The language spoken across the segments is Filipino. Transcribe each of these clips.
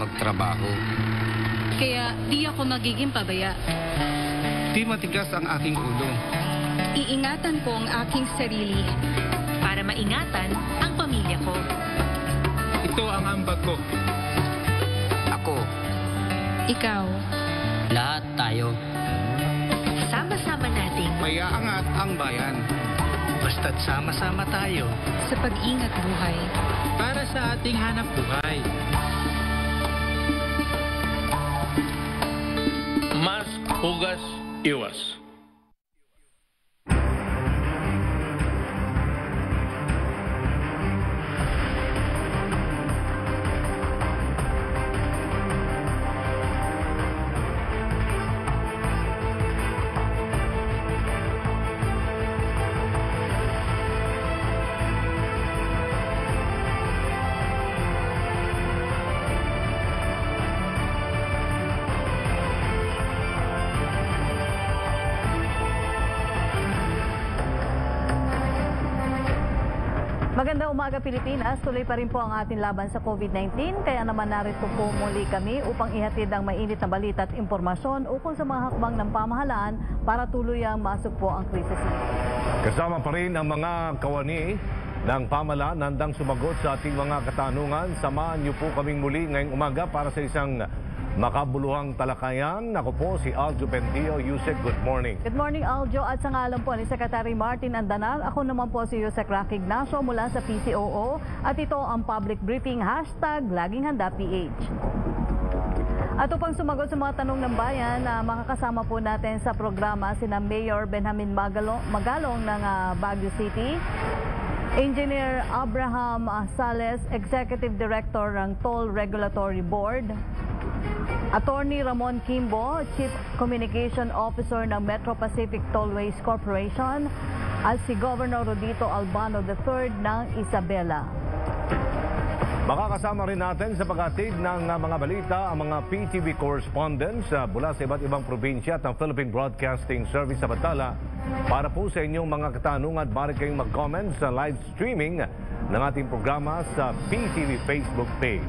magtrabaho. Kaya di ako magiging pabaya. Di matigas ang aking ulo. Iingatan ko ang aking sarili para maingatan ang pamilya ko. Ito ang ambag ko. Ako. Ikaw. Lahat tayo. Sama-sama nating Mayaangat ang bayan. Basta't sama-sama tayo. sa pag-ingat buhay. Para sa ating hanap buhay. Mas hugas iwas. Magandang umaga Pilipinas, tuloy pa rin po ang ating laban sa COVID-19, kaya naman narito po muli kami upang ihatid ang mainit na balita at impormasyon ukol sa mga hakbang ng pamahalaan para tuluyang masugpo ang krisis. Kasama pa rin ang mga kawani ng pamahalaan na handang sumagot sa ating mga katanungan. Samahan niyo po kaming muli ngayong umaga para sa isang makabuluhang talakayan. Ako po si Aljo Pentillo. Yusek, good morning. Good morning Aljo, at sa ngalan po ni Secretary Martin Andanar, ako naman po si Yusek Rocky Ignacio mula sa PCOO at ito ang public briefing #LagingHandaPH. At upang sumagot sa mga tanong ng bayan, makakasama po natin sa programa sina Mayor Benjamin Magalong ng Baguio City, Engineer Abraham Sales, Executive Director ng Toll Regulatory Board, Attorney Ramon Kimbo, Chief Communication Officer ng Metro Pacific Tollways Corporation, at si Governor Rodito Albano III ng Isabela. Makakasama rin natin sa paghatid ng mga balita ang mga PTV correspondents mula sa iba't ibang probinsya at ng Philippine Broadcasting Service sa Batala para po sa inyong mga katanungan at maaari kayong mag-comment sa live streaming ng ating programa sa PTV Facebook page.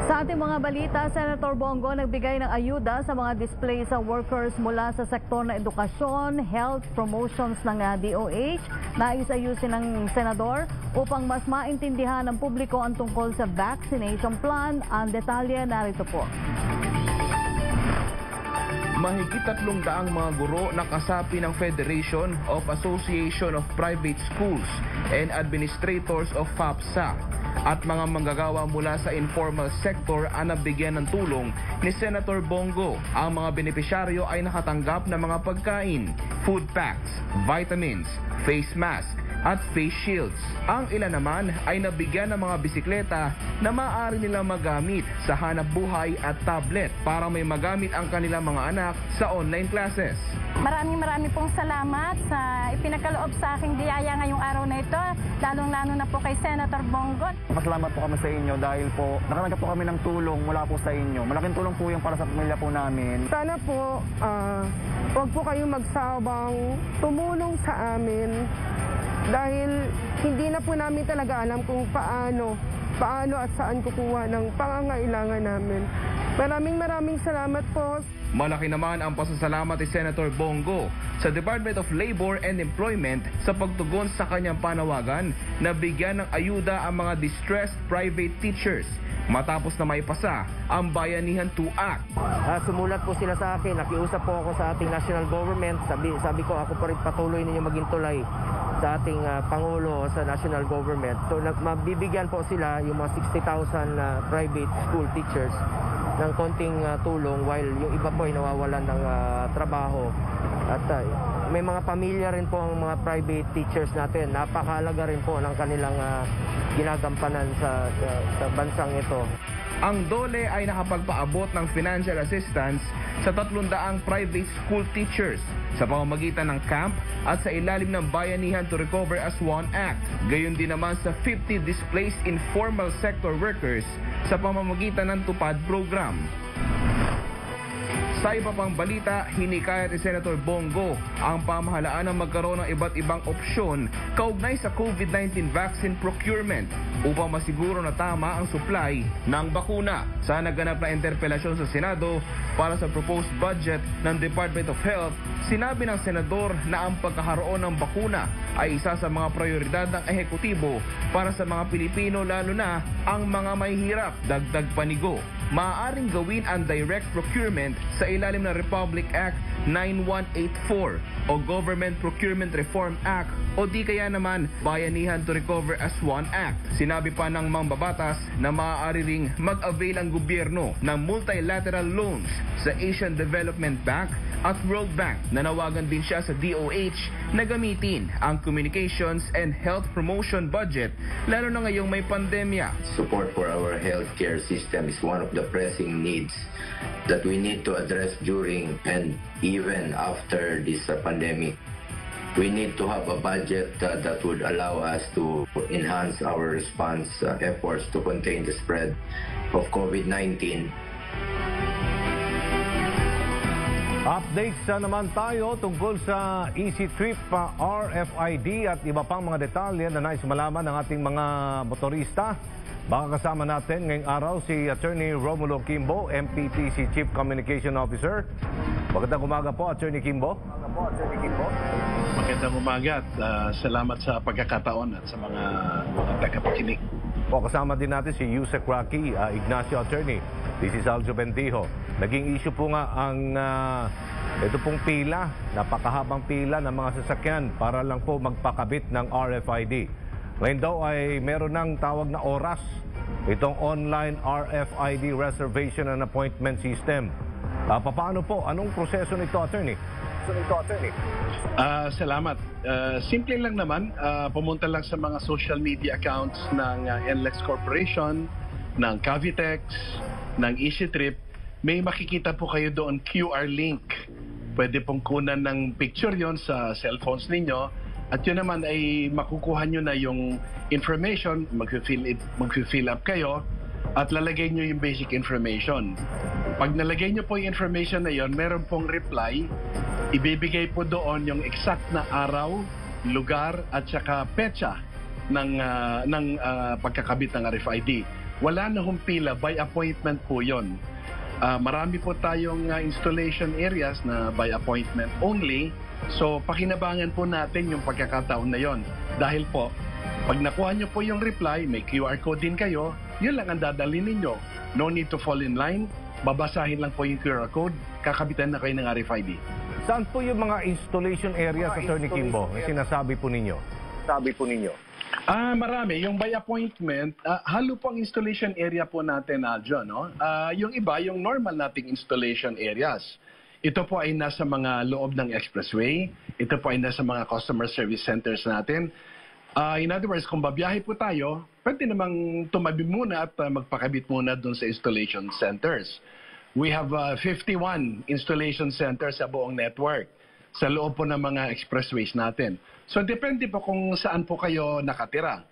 Sa ating mga balita, Senator Bongo nagbigay ng ayuda sa mga displaced workers mula sa sektor ng edukasyon, health, promotions ng DOH. Nais ayusin ng Senador upang mas maintindihan ng publiko ang tungkol sa vaccination plan. Ang detalye narito po. Mahigit 300 mga guro na kasapi ng Federation of Association of Private Schools and Administrators of FAPSA at mga manggagawa mula sa informal sector ang nabigyan ng tulong ni Senator Bongo. Ang mga benepisyaryo ay nakatanggap ng mga pagkain, food packs, vitamins, face mask at face shields. Ang ilan naman ay nabigyan ng mga bisikleta na maaari nilang magamit sa hanap buhay at tablet para may magamit ang kanilang mga anak sa online classes. Maraming pong salamat sa ipinagkaloob sa aking biyaya ngayong araw na ito, lalong-lalo na po kay Senator Bongo. Masalamat po kami sa inyo dahil po nakatanggap po kami ng tulong mula po sa inyo. Malaking tulong po yung para sa pamilya po namin. Sana po, huwag po kayong magsawang tumulong sa amin dahil hindi na po namin talaga alam kung paano at saan kukuha ng pangangailangan namin. Maraming salamat po. Malaki naman ang pasasalamat ni Senator Bongo sa Department of Labor and Employment sa pagtugon sa kanyang panawagan na bigyan ng ayuda ang mga distressed private teachers matapos na maipasa ang Bayanihan 2 Act. Sumulat po sila sa akin, nakiusap po ako sa ating national government. Sabi ko ako pa rin patuloy ninyo maging tulay sa ating Pangulo sa national government. So mabibigyan po sila yung mga 60,000 private school teachers ng konting tulong while yung iba po ay nawawalan ng trabaho. At may mga pamilya rin po ang mga private teachers natin. Napakahalaga rin po ng kanilang ginagampanan sa bansang ito. Ang DOLE ay nakapagpaabot ng financial assistance sa 300 private school teachers sa pamamagitan ng camp at sa ilalim ng Bayanihan to Recover as One Act. Gayon din naman sa 50 displaced informal sector workers sa pamamagitan ng TUPAD program. Sa iba pang balita, hinikayat ni Senator Bongo ang pamahalaan na magkaroon ng iba't ibang opsyon kaugnay sa COVID-19 vaccine procurement upang masiguro na tama ang supply ng bakuna. Sa naganap na interpelasyon sa Senado para sa proposed budget ng Department of Health, sinabi ng senador na ang pagkakaroon ng bakuna ay isa sa mga prioridad ng ehekutibo para sa mga Pilipino, lalo na ang mga mahihirap. Dagdag panigo, maaaring gawin ang direct procurement sa ilalim ng Republic Act 9184 o Government Procurement Reform Act o di kaya naman Bayanihan to Recover as One Act. Sinabi pa ng mambabatas na maaari ring mag-avail ang gobyerno ng multilateral loans sa Asian Development Bank at World Bank. Nanawagan din siya sa DOH na gamitin ang Communications and Health Promotion Budget lalo na ngayong may pandemya. Support for our healthcare system is one of the pressing needs that we need to address during and even after this pandemic. We need to have a budget that would allow us to enhance our response efforts to contain the spread of COVID-19. Updates naman tayo tungkol sa Easy Trip RFID at iba pang mga detalye na nais malaman ng ating mga motorista. Baka kasama natin ngayong araw si Attorney Romulo Kimbo, MPTC Chief Communication Officer. Magandang umaga po, Attorney Kimbo. Magandang umaga at salamat sa pagkakataon at sa mga tagapakinig. Kasama din natin si Yusek Rocky, Ignacio Attorney. This is Aljo Bendijo. Naging issue po nga ang ito pong pila, napakahabang pila ng mga sasakyan para lang po magpakabit ng RFID. Ngayon daw ay meron ng tawag na oras, itong online RFID reservation and appointment system. Paano po? Anong proseso nito, Attorney? Salamat. Simple lang naman, pumunta lang sa mga social media accounts ng NLEX Corporation, ng Cavitex, ng EasyTrip. May makikita po kayo doon QR link. Pwede pong kunan ng picture yon sa cellphones ninyo. At yun naman ay makukuha nyo na yung information, mag-fill up kayo at lalagay nyo yung basic information. Pag nalagay nyo po yung information na yon, meron pong reply, ibibigay po doon yung exact na araw, lugar at saka petsa ng pagkakabit ng RFID. Wala na hong pila, by appointment po yon. Marami po tayong installation areas na by appointment only. So, pakinabangan po natin yung pagkakataon na yon. Dahil po, pag nakuha nyo po yung reply, may QR code din kayo, yun lang ang dadalhin ninyo. No need to fall in line, babasahin lang po yung QR code, kakabitan na kayo ng RFID. Saan po yung mga installation areas, Attorney Kimbo, na sinasabi po ninyo? Marami. Yung by appointment, halo po ang installation area po natin, Aljo, no? Yung iba, yung normal nating installation areas. Ito po ay nasa mga loob ng expressway. Ito po ay nasa mga customer service centers natin. In other words, kung babiyahe po tayo, pwede namang tumabi muna at magpakabit muna doon sa installation centers. We have 51 installation centers sa buong network sa loob po ng mga expressways natin. So, depende po kung saan po kayo nakatira.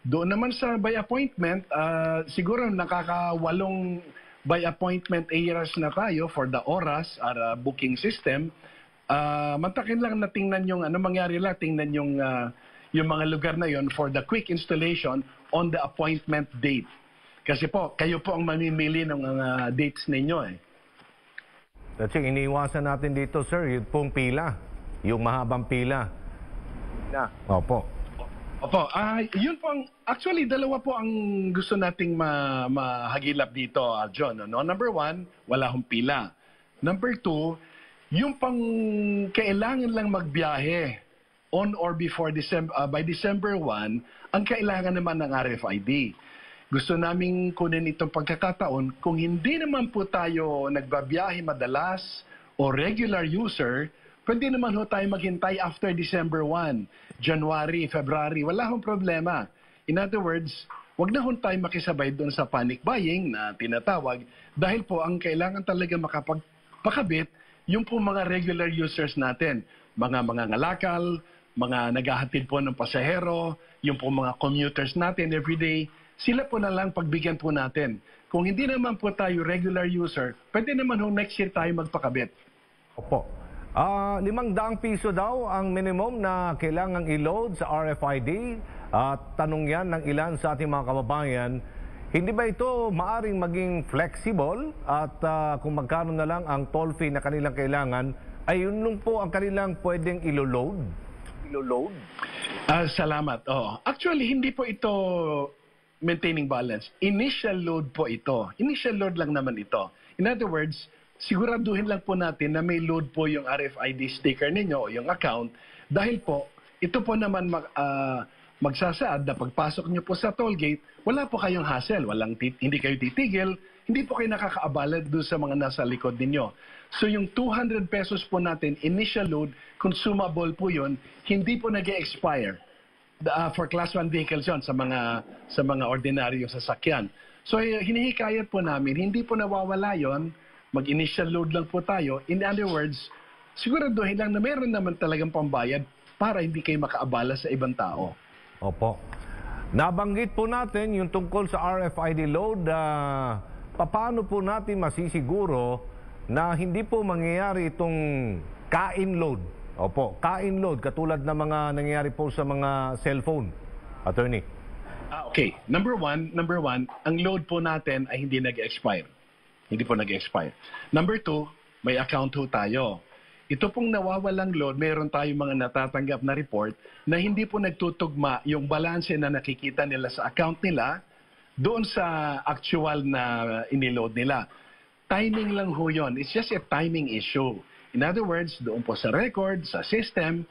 Doon naman sa by appointment, siguro nakakawalong by appointment areas na tayo for the oras at booking system. Mantakin lang na tingnan yung ano mangyari lang, tingnan yung mga lugar na yon for the quick installation on the appointment date. Kasi po, kayo po ang mamimili ng mga dates ninyo eh. Kasi iniiwasan natin dito, sir, yung pong pila, yung mahabang pila. Opo, yun po ang, actually, dalawa po ang gusto nating mahagilap dito, John. No? Number one, wala hong pila. Number two, yung pang kailangan lang magbiyahe on or before by December 1, ang kailangan naman ng RFID. Gusto naming kunin itong pagkakataon, kung hindi naman po tayo nagbabiyahe madalas o regular user, pwede naman ho tayo maghintay after December 1, January, February, wala hong problema. In other words, wag na ho tayo makisabay doon sa panic buying na tinatawag dahil po ang kailangan talaga makapagpakabit yung po mga regular users natin, mga ngalakal, mga naghahatid po ng pasahero, yung po mga commuters natin everyday, sila po na lang pagbigyan po natin Kung hindi naman po tayo regular user, pwede naman next year tayo magpakabit. Opo. 500 piso daw ang minimum na kailangang i-load sa RFID. At tanong yan ng ilan sa ating mga kababayan, hindi ba ito maaring maging flexible at kung magkano na lang ang toll fee na kanilang kailangan, ay yun lang po ang kanilang pwedeng ilo-load? Salamat. Actually, hindi po ito maintaining balance. Initial load po ito. Initial load lang naman ito. In other words, siguraduhin lang po natin na may load po yung RFID sticker ninyo o yung account dahil po, ito po naman magsasaad na pagpasok nyo po sa toll gate, wala po kayong hassle, hindi kayo titigil, hindi po kayo nakakaabala doon sa mga nasa likod ninyo. So yung 200 pesos po natin, initial load, consumable po yun, hindi po nag-expire for class 1 vehicles yun sa mga ordinaryong sasakyan. So hinihikayat po namin, hindi po nawawala yon, mag-initial load lang po tayo. In other words, siguraduhin lang na meron naman talagang pambayad para hindi kayo makaabala sa ibang tao. Opo. Nabanggit po natin yung tungkol sa RFID load. Paano po natin masisiguro na hindi po mangyayari itong kain load? Opo, kain load katulad ng mga nangyayari po sa mga cellphone, attorney. Okay, number one, ang load po natin ay hindi nag-expire. Hindi po nag-expire. Number 2, may account ho tayo. Ito pong nawawalang load, meron tayong mga natatanggap na report na hindi po nagtutugma yung balanse na nakikita nila sa account nila doon sa actual na iniload nila. Timing lang ho yun. It's just a timing issue. In other words, doon po sa record, sa system,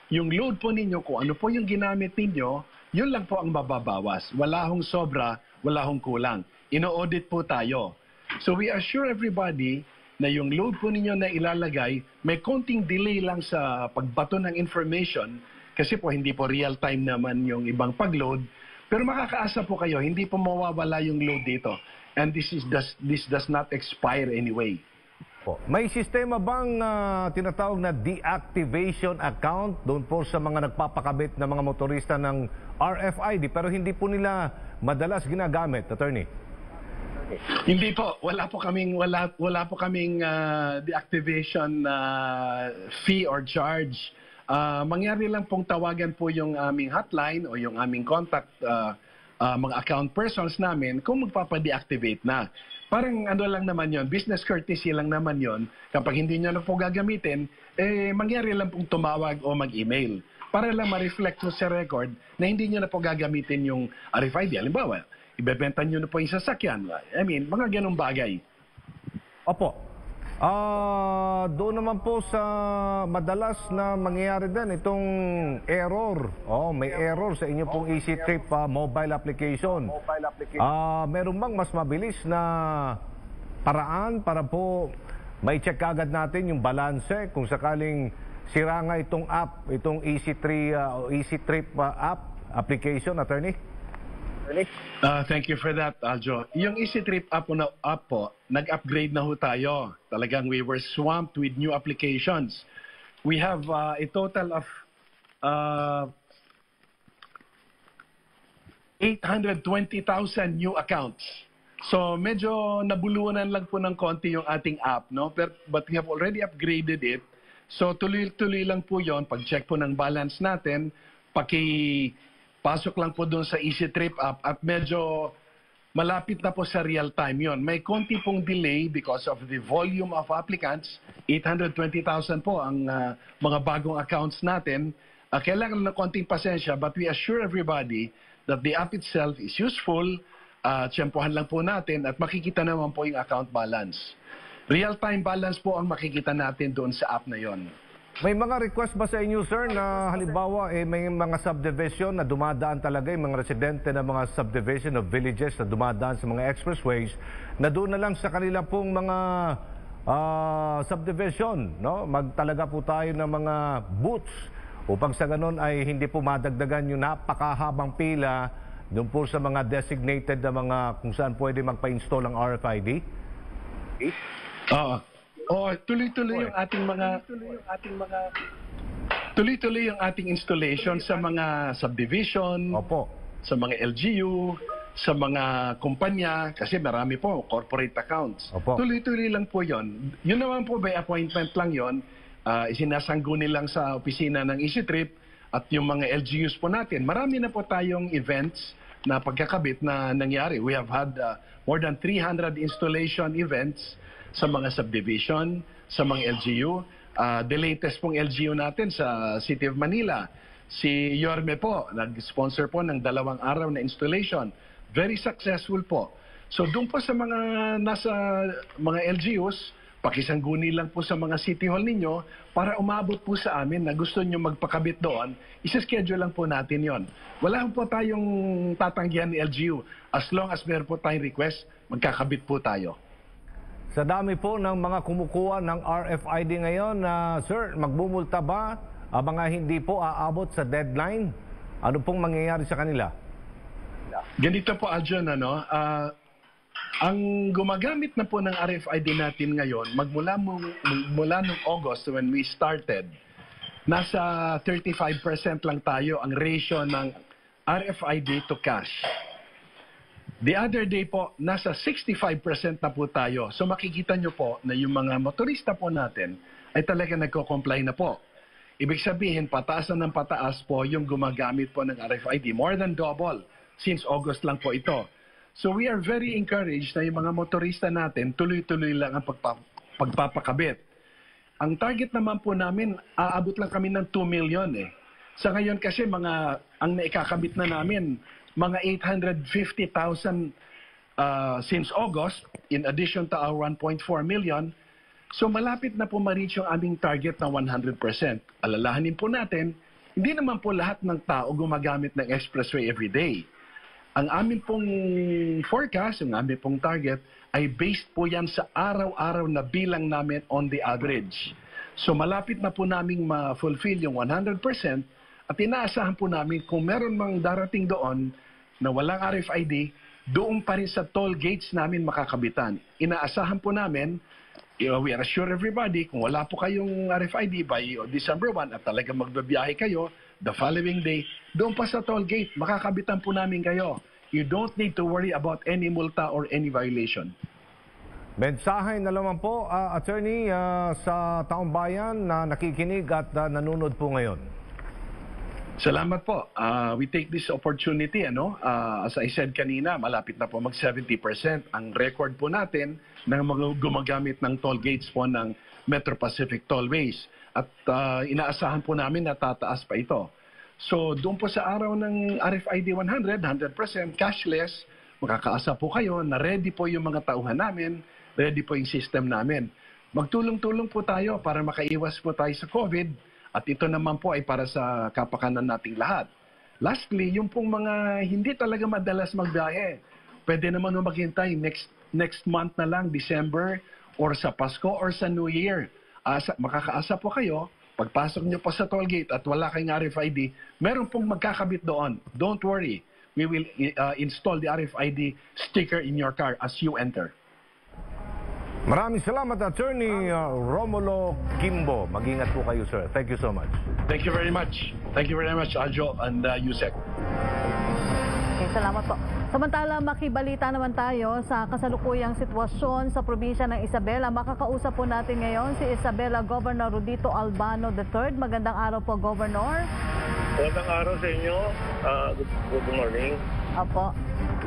yung load po ninyo, kung ano po yung ginamit ninyo, yun lang po ang mababawas. Wala hong sobra, wala hong kulang. Ino-audit po tayo. So we assure everybody na yung load po ninyo na ilalagay, may konting delay lang sa pagbato ng information kasi po hindi po real time naman yung ibang pag-load. Pero makakaasa po kayo, hindi po mawawala yung load dito. And this does not expire anyway. May sistema bang tinatawag na deactivation account doon po sa mga nagpapakabit na mga motorista ng RFID pero hindi po nila madalas ginagamit, attorney? Hindi po, wala po kaming deactivation fee or charge. Mangyari lang pong tawagan po yung aming hotline o yung aming contact mga account persons namin kung magpapa-deactivate na. Parang ano lang naman yon, business courtesy lang naman yon. Kapag hindi nyo na po gagamitin, mangyari lang pong tumawag o mag-email para lang ma-reflect po sa record na hindi nyo na po gagamitin yung RFID. Halimbawa, ibebenta nyo na po yung sasakyan. I mean, mga ganong bagay. Opo. Doon naman po sa madalas na mangyayari din itong error. May error sa inyo pong Easy Trip mobile application. Meron bang mas mabilis na paraan para po may check agad natin yung balanse kung sakaling sira nga itong app, itong Easy Trip app application, attorney? Thank you for that, Aljo. Yung Easy Trip app po, nag-upgrade na ho tayo. Talagang we were swamped with new applications. We have a total of 820,000 new accounts. So medyo nabulunan lang po ng konti yung ating app, no? But we have already upgraded it. So tuloy-tuloy lang po yon. Pag-check po ng balance natin, pasok lang po doon sa Easy Trip app at medyo malapit na po sa real time yon. May konti pong delay because of the volume of applicants. 820,000 po ang mga bagong accounts natin. Kailangan ng konting pasensya but we assure everybody that the app itself is useful. Tiyempohan lang po natin at makikita naman po yung account balance. Real-time balance po ang makikita natin doon sa app na yon. May mga request ba sa inyo, sir, na halimbawa may mga subdivision na dumadaan talaga, yung mga residente ng mga subdivision of villages na dumadaan sa mga expressways, na doon na lang sa kanila pong mga subdivision, no? Magtalaga po tayo ng mga booths upang sa ganun ay hindi po madagdagan yung napakahabang pila doon po sa mga designated na mga kung saan pwede magpa-install ang RFID? Tuloy-tuloy yung ating installation sa mga subdivision, Opo. sa mga LGU, sa mga kumpanya, kasi marami po, corporate accounts. Opo. Tuloy-tuloy lang po yon. Yun naman po, by appointment lang yon. Isinasangguni lang sa opisina ng EasyTrip at yung mga LGUs po natin. Marami na po tayong events na pagkakabit na nangyari. We have had more than 300 installation events sa mga subdivision, sa mga LGU. The latest pong LGU natin sa City of Manila, si Yorme po, nag-sponsor po ng 2 araw na installation. Very successful po. So doon po sa mga nasa mga LGUs, pakisangguni lang po sa mga City Hall ninyo para umabot po sa amin na gusto nyo magpakabit doon, isa-schedule lang po natin yon. Wala po tayong tatanggihan ni LGU. As long as meron po tayong request, magkakabit po tayo. Sa dami po ng mga kumukuha ng RFID ngayon, sir, magbumulta ba ang mga hindi po aabot sa deadline? Ano pong mangyayari sa kanila? Ganito po, Aljon, ang gumagamit na po ng RFID natin ngayon, mula nung August when we started, nasa 35% lang tayo ang ratio ng RFID to cash. The other day po, nasa 65% na po tayo. So makikita nyo po na yung mga motorista po natin ay talaga nagko-comply na po. Ibig sabihin, pataas na ng pataas po yung gumagamit po ng RFID. More than double since August lang po ito. So we are very encouraged na yung mga motorista natin tuloy-tuloy lang ang pagpapakabit. Ang target naman po namin, aabot lang kami ng 2 million eh. Sa ngayon kasi ang naikakabit na namin, mga 850,000 since August, in addition to our 1.4 million. So malapit na po ma-reach yung aming target na 100%. Alalahanin po natin, hindi naman po lahat ng tao gumagamit ng expressway every day. Ang amin pong forecast, yung amin pong target, ay based po yan sa araw-araw na bilang namin on the average. So malapit na po naming ma-fulfill yung 100% at inaasahan po namin kung meron mang darating doon na walang RFID, doon pa rin sa toll gates namin makakabitan. Inaasahan po namin, we assure everybody, kung wala po kayong RFID by December 1 at talagang magbabiyahe kayo, the following day, doon pa sa toll gate, makakabitan po namin kayo. You don't need to worry about any multa or any violation. Mensahe na naman po, Attorney, sa taong bayan na nakikinig at nanonood po ngayon. Salamat po. We take this opportunity, as I said kanina, malapit na po mag 70% ang record po natin ng mga gumagamit ng toll gates po ng Metro Pacific Tollways. At inaasahan po namin na tataas pa ito. So doon po sa araw ng RFID 100% cashless, makakaasa po kayo na ready po yung mga tauhan namin, ready po yung system namin. Magtulong-tulong po tayo para makaiwas po tayo sa COVID at ito naman po ay para sa kapakanan nating lahat. Lastly, yung pong mga hindi talaga madalas magbiyahe, pwede naman maghintay next month na lang, December, or sa Pasko or sa New Year. Makakaasa po kayo, pagpasok nyo pa sa tollgate at wala kayong RFID, meron pong magkakabit doon. Don't worry, we will install the RFID sticker in your car as you enter. Maraming salamat, Attorney Romulo Kimbo. Mag-ingat po kayo, sir. Thank you so much. Thank you very much. Thank you very much, Aljo and Yusek. Okay, salamat po. Samantala, makibalita naman tayo sa kasalukuyang sitwasyon sa probinsya ng Isabela. Makakausap po natin ngayon si Isabela Governor Rudito Albano III. Magandang araw po, Governor. Magandang araw sa inyo. Good morning. Apo.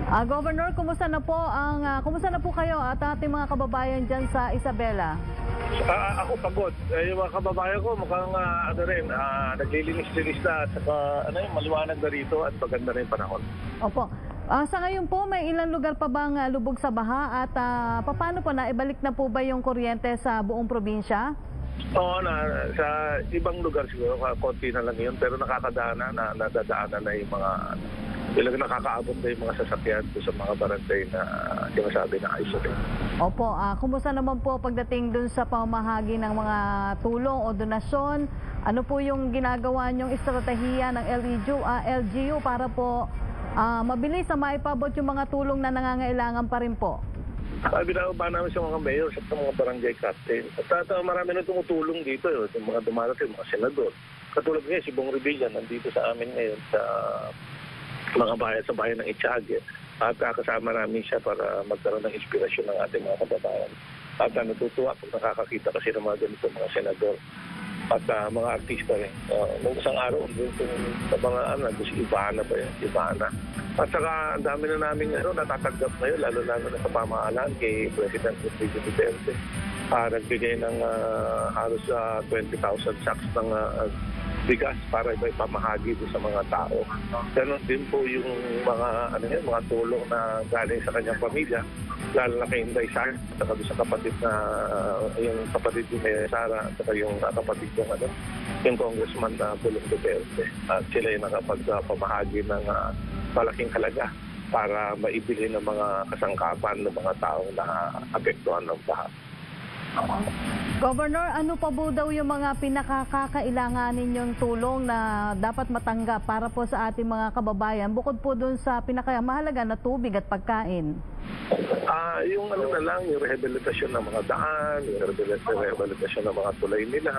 Governor, kumusta na po kayo at ating mga kababayan dyan sa Isabela? Ako pagod. Yung mga kababayan ko mukhang naglilinis-linis na at saka maliwanag na rito at maganda na yung panahon. Opo. Sa ngayon po, may ilang lugar pa bang lubog sa baha at paano po naibalik na po ba yung kuryente sa buong probinsya? Oo, sa ibang lugar siguro, konti na lang yun, pero nakakadaanan na nadadaanan na yung mga talagang nakakaabot na yung mga sasakyan sa mga barangay na sinasabi na isolate. Opo, kumusta naman po pagdating dun sa pamahagi ng mga tulong o donasyon? Ano po yung ginagawa niyong estratehiya ng LGU para po mabilis na maipabot yung mga tulong na nangangailangan pa rin po? Binababa namin sa mga mayor at mga barangay captain. At marami na tumutulong dito, yung mga dumarating, mga senador. Katulad ngayon, si Bong Revilla nandito sa amin ngayon sa mga bayan sa bayan ng Itiague. at kasama namin siya para magkaroon ng inspirasyon ng ating mga kababayan. At natutuwa kung nakakakita kasi ng mga ganito mga senador at mga artista rin. Nung isang araw, sa mga si Ivana ba yan? Ivana. At saka ang dami na namin natatanggap ngayon, lalo na sa pamahalaan kay President Rodrigo Duterte. Nagbigay ng halos 20,000 sacks ng bigas para ipamahagi sa mga tao. Ganon din po yung mga tulong na galing sa kanyang pamilya, lalo na kay Inday Sara, saka sa kapatid na yung kapatid ni Sara, saka yung kapatid yung Congressman na Pulong Duterte. At sila yung nakapagpamahagi ng malaking halaga para maibili ng mga kasangkapan ng mga taong na apektuhan ng baha. Governor, ano pa po daw yung mga pinakakailangan ninyong tulong na dapat matanggap para po sa ating mga kababayan bukod po dun sa pinakamahalaga na tubig at pagkain? Yung yung rehabilitasyon ng mga daan, yung rehabilitasyon ng mga tulay nila.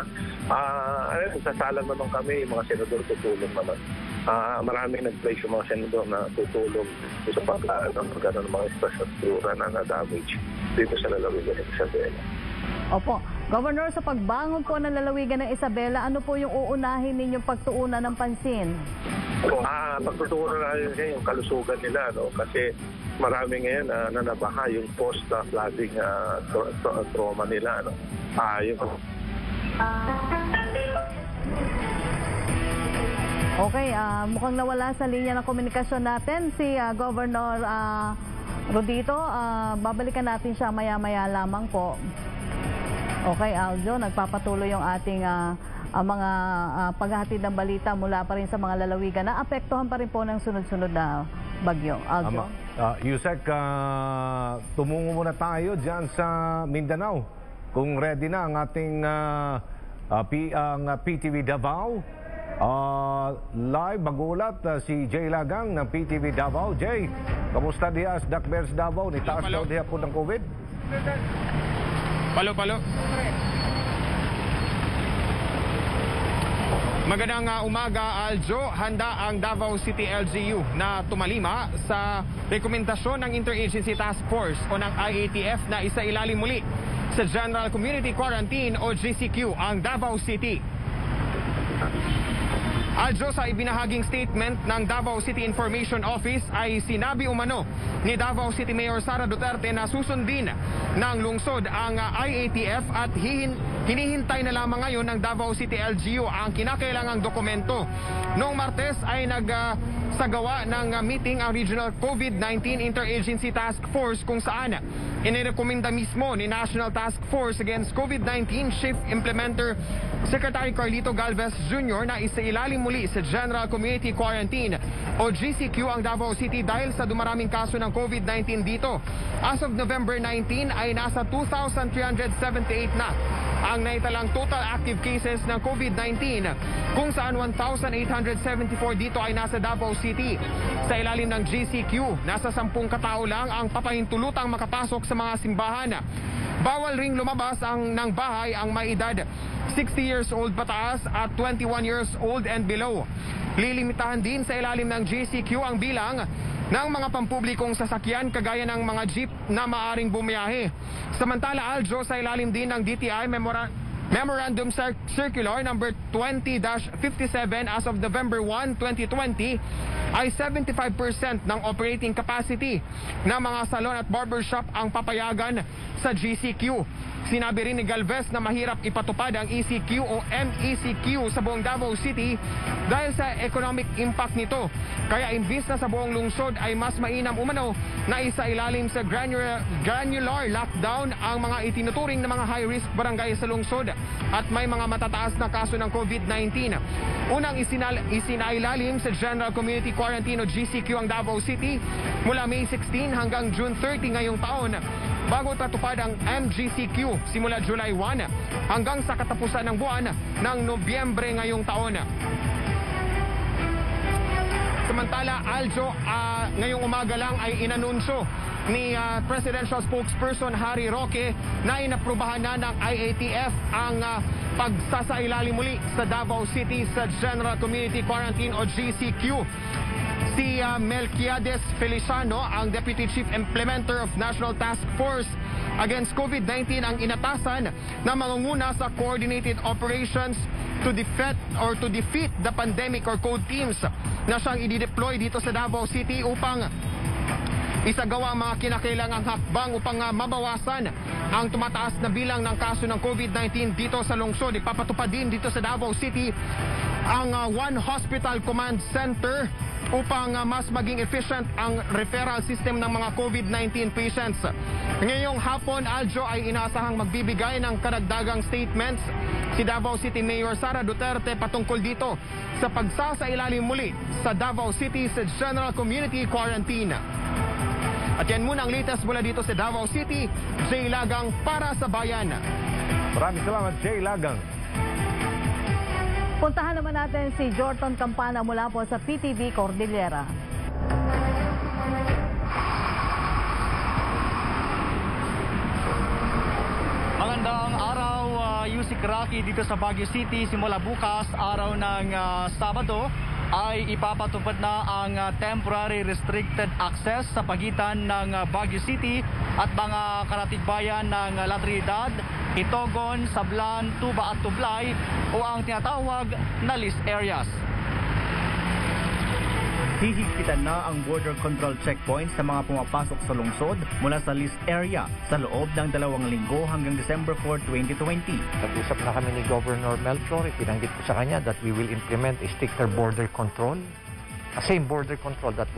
Sasalan naman kami, yung mga senador tutulong naman. Maraming nag-place yung mga senador na tutulong sa pagkaano ng mga infrastruktura na na-damage dito sa lalawigan ng Isabela. Opo. Governor, sa pagbangon po ng lalawigan ng Isabela, ano po yung uunahin ninyong pagtuunan ng pansin? Pagtutuunan natin yung kalusugan nila, kasi marami ngayon na nabaha yung post-flooding trauma nila. Okay, mukhang nawala sa linya ng komunikasyon natin si Governor Rodito. Babalikan natin siya maya-maya lamang po. Okay, Aljo, nagpapatuloy yung ating mga paghahatid ng balita mula pa rin sa mga lalawigan na apektuhan pa rin po ng sunod-sunod na bagyo. Aljo? Yusek, tumungo muna tayo dyan sa Mindanao. Kung ready na ang ating PTV Davao. Live, magulat si Jay Lagang ng PTV Davao. Jay, kamusta diya sa Dakbers Davao? Nitaas daw diya po ng COVID? Palo. Magandang umaga, Aljo. Handa ang Davao City LGU na tumalima sa rekomendasyon ng Interagency Task Force o ng IATF na isailalim muli sa General Community Quarantine o GCQ ang Davao City. Aljo, sa ibinahaging statement ng Davao City Information Office ay sinabi umano ni Davao City Mayor Sara Duterte na susundin ng lungsod ang IATF at hinihintay na lamang ngayon ng Davao City LGU ang kinakailangang dokumento. Noong Martes ay nagsagawa ng meeting ang Regional COVID-19 Interagency Task Force kung saan inirekomenda mismo ni National Task Force Against COVID-19 Chief Implementer Secretary Carlito Galvez Jr. na isailalim muli sa General Community Quarantine o GCQ ang Davao City dahil sa dumaraming kaso ng COVID-19 dito. As of November 19 ay nasa 2,378 na ang naitalang total active cases ng COVID-19 kung saan 1,874 dito ay nasa Davao City. Sa ilalim ng GCQ, nasa 10 katao lang ang papahintulutang makapasok sa mga simbahan. Bawal ring lumabas ng bahay ang may edad 60 years old pataas at 21 years old and below. Lilimitahan din sa ilalim ng GCQ ang bilang ng mga pampublikong sasakyan kagaya ng mga jeep na maaring bumiyahe. Samantala, Aljo, sa ilalim din ng DTI Memorandum Circular number 20-57 as of November 1, 2020 ay 75% ng operating capacity ng mga salon at barbershop ang papayagan sa GCQ. Sinabi rin ni Galvez na mahirap ipatupad ang ECQ o MECQ sa buong Davao City dahil sa economic impact nito. Kaya imbis na sa buong lungsod ay mas mainam umano na isailalim sa granular lockdown ang mga itinuturing na mga high-risk barangay sa lungsod at may mga matataas na kaso ng COVID-19. Unang isinailalim sa General Community Quarantine o GCQ ang Davao City mula May 16 hanggang June 30 ngayong taon, bago tatupad ang MGCQ simula July 1 hanggang sa katapusan ng buwan ng Nobyembre ngayong taon. Samantala, Aljo, ngayong umaga lang ay inanunsyo ni Presidential Spokesperson Harry Roque na inaprubahan na ng IATF ang pagsasailalim muli sa Davao City sa General Community Quarantine o GCQ. Si Melquiades Feliciano, ang Deputy Chief Implementer of National Task Force Against COVID-19, ang inatasan na mangunguna sa coordinated operations to defeat the pandemic or code teams na siyang i-deploy dito sa Davao City upang isagawa ang mga kinakailangang hakbang upang mabawasan ang tumataas na bilang ng kaso ng COVID-19 dito sa lungsod. Ipapatupad din dito sa Davao City ang One Hospital Command Center upang mas maging efficient ang referral system ng mga COVID-19 patients. Ngayong hapon, Aljo, ay inaasahang magbibigay ng karagdagang statements si Davao City Mayor Sara Duterte patungkol dito sa pagsasailalim muli sa Davao City sa General Community Quarantine. At yan muna ang latest mula dito sa Davao City. Jay Lagang para sa Bayan. Maraming salamat, Jay Lagang. Puntahan naman natin si Jorton Campana mula po sa PTV Cordillera. Magandang araw, Yusik Rocky dito sa Baguio City. Simula bukas, araw ng Sabado, ay ipapatupad na ang temporary restricted access sa pagitan ng Baguio City at mga karatigbayan ng La Trinidad, Itogon, Sablan, Tuba at Tublay o ang tinatawag na list areas. Hihigpitan na ang border control checkpoint sa mga pumapasok sa lungsod mula sa list area sa loob ng 2 linggo hanggang December 4, 2020. Nag-usap na kami ni Governor Melchor, pinanggit ko sa kanya that we will implement a stricter border control. Same border control that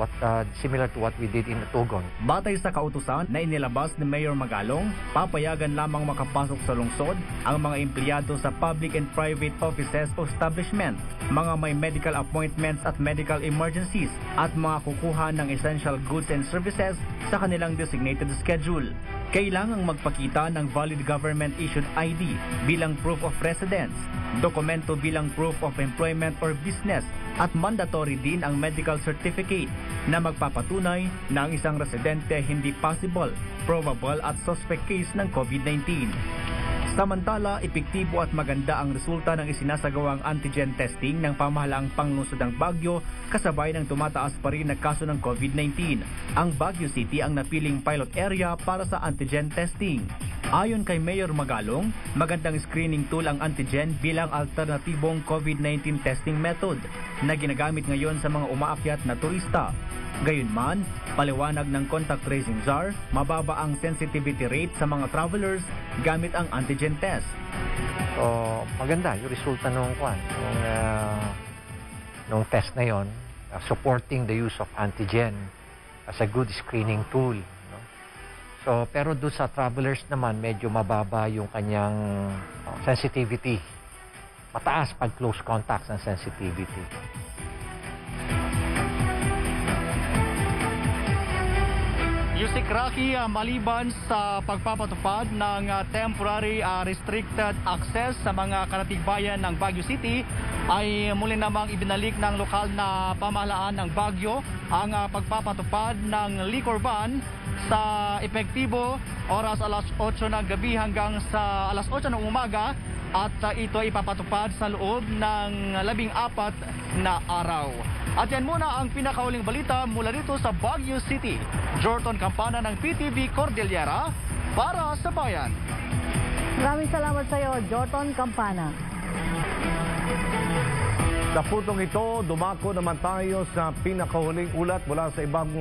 similar to what we did in Tugon. Batay sa kautusan na inilabas ni Mayor Magalong, papayagan lamang makapasok sa lungsod ang mga empleyado sa public and private offices o establishment, mga may medical appointments at medical emergencies, at mga kukuha ng essential goods and services sa kanilang designated schedule. Kailangang magpakita ng valid government-issued ID bilang proof of residence, dokumento bilang proof of employment or business, at mandatory din ang medical certificate na magpapatunay na ang isang residente hindi possible, probable at suspect case ng COVID-19. Samantala, epektibo at maganda ang resulta ng isinasagawang antigen testing ng pamahalaang panglungsod ng Baguio kasabay ng tumataas pa rin na kaso ng COVID-19. Ang Baguio City ang napiling pilot area para sa antigen testing. Ayon kay Mayor Magalong, magandang screening tool ang antigen bilang alternatibong COVID-19 testing method na ginagamit ngayon sa mga umaakyat na turista. Gayunman, paliwanag ng contact tracing czar, mababa ang sensitivity rate sa mga travelers gamit ang antigen test. So, maganda yung resulta nung test na yon, supporting the use of antigen as a good screening tool. No? So, pero doon sa travelers naman, medyo mababa yung kanyang sensitivity. Mataas pag close contacts ang sensitivity. Yusik Rocky, maliban sa pagpapatupad ng temporary restricted access sa mga karatigbayan ng Baguio City, ay muli namang ibinalik ng lokal na pamahalaan ng Baguio ang pagpapatupad ng liquor ban sa epektibo oras alas 8 ng gabi hanggang sa alas 8 ng umaga, at ito ay ipapatupad sa loob ng 14 na araw. At yan muna ang pinakauling balita mula dito sa Baguio City. Jorton Campana ng PTV Cordillera para sa Bayan. Maraming salamat sa iyo, Jorton Campana. Sa putong ito, dumako naman tayo sa pinakahuling ulat mula sa ibang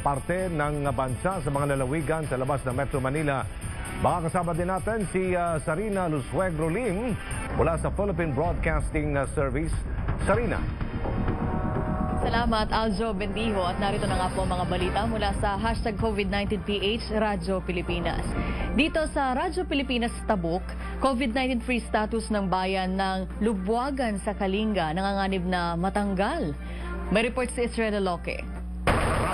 parte ng bansa sa mga lalawigan sa labas ng Metro Manila. Baka kasama din natin si Sarina Lusuegro Lim mula sa Philippine Broadcasting Service. Sarina. Salamat, Aljo Bendijo. At narito na nga po mga balita mula sa #COVID19PH Radyo Pilipinas. Dito sa Radyo Pilipinas Tabuk, COVID-19 free status ng bayan ng Lubwagan sa Kalinga nanganganib na matanggal. May report si Israel Loque.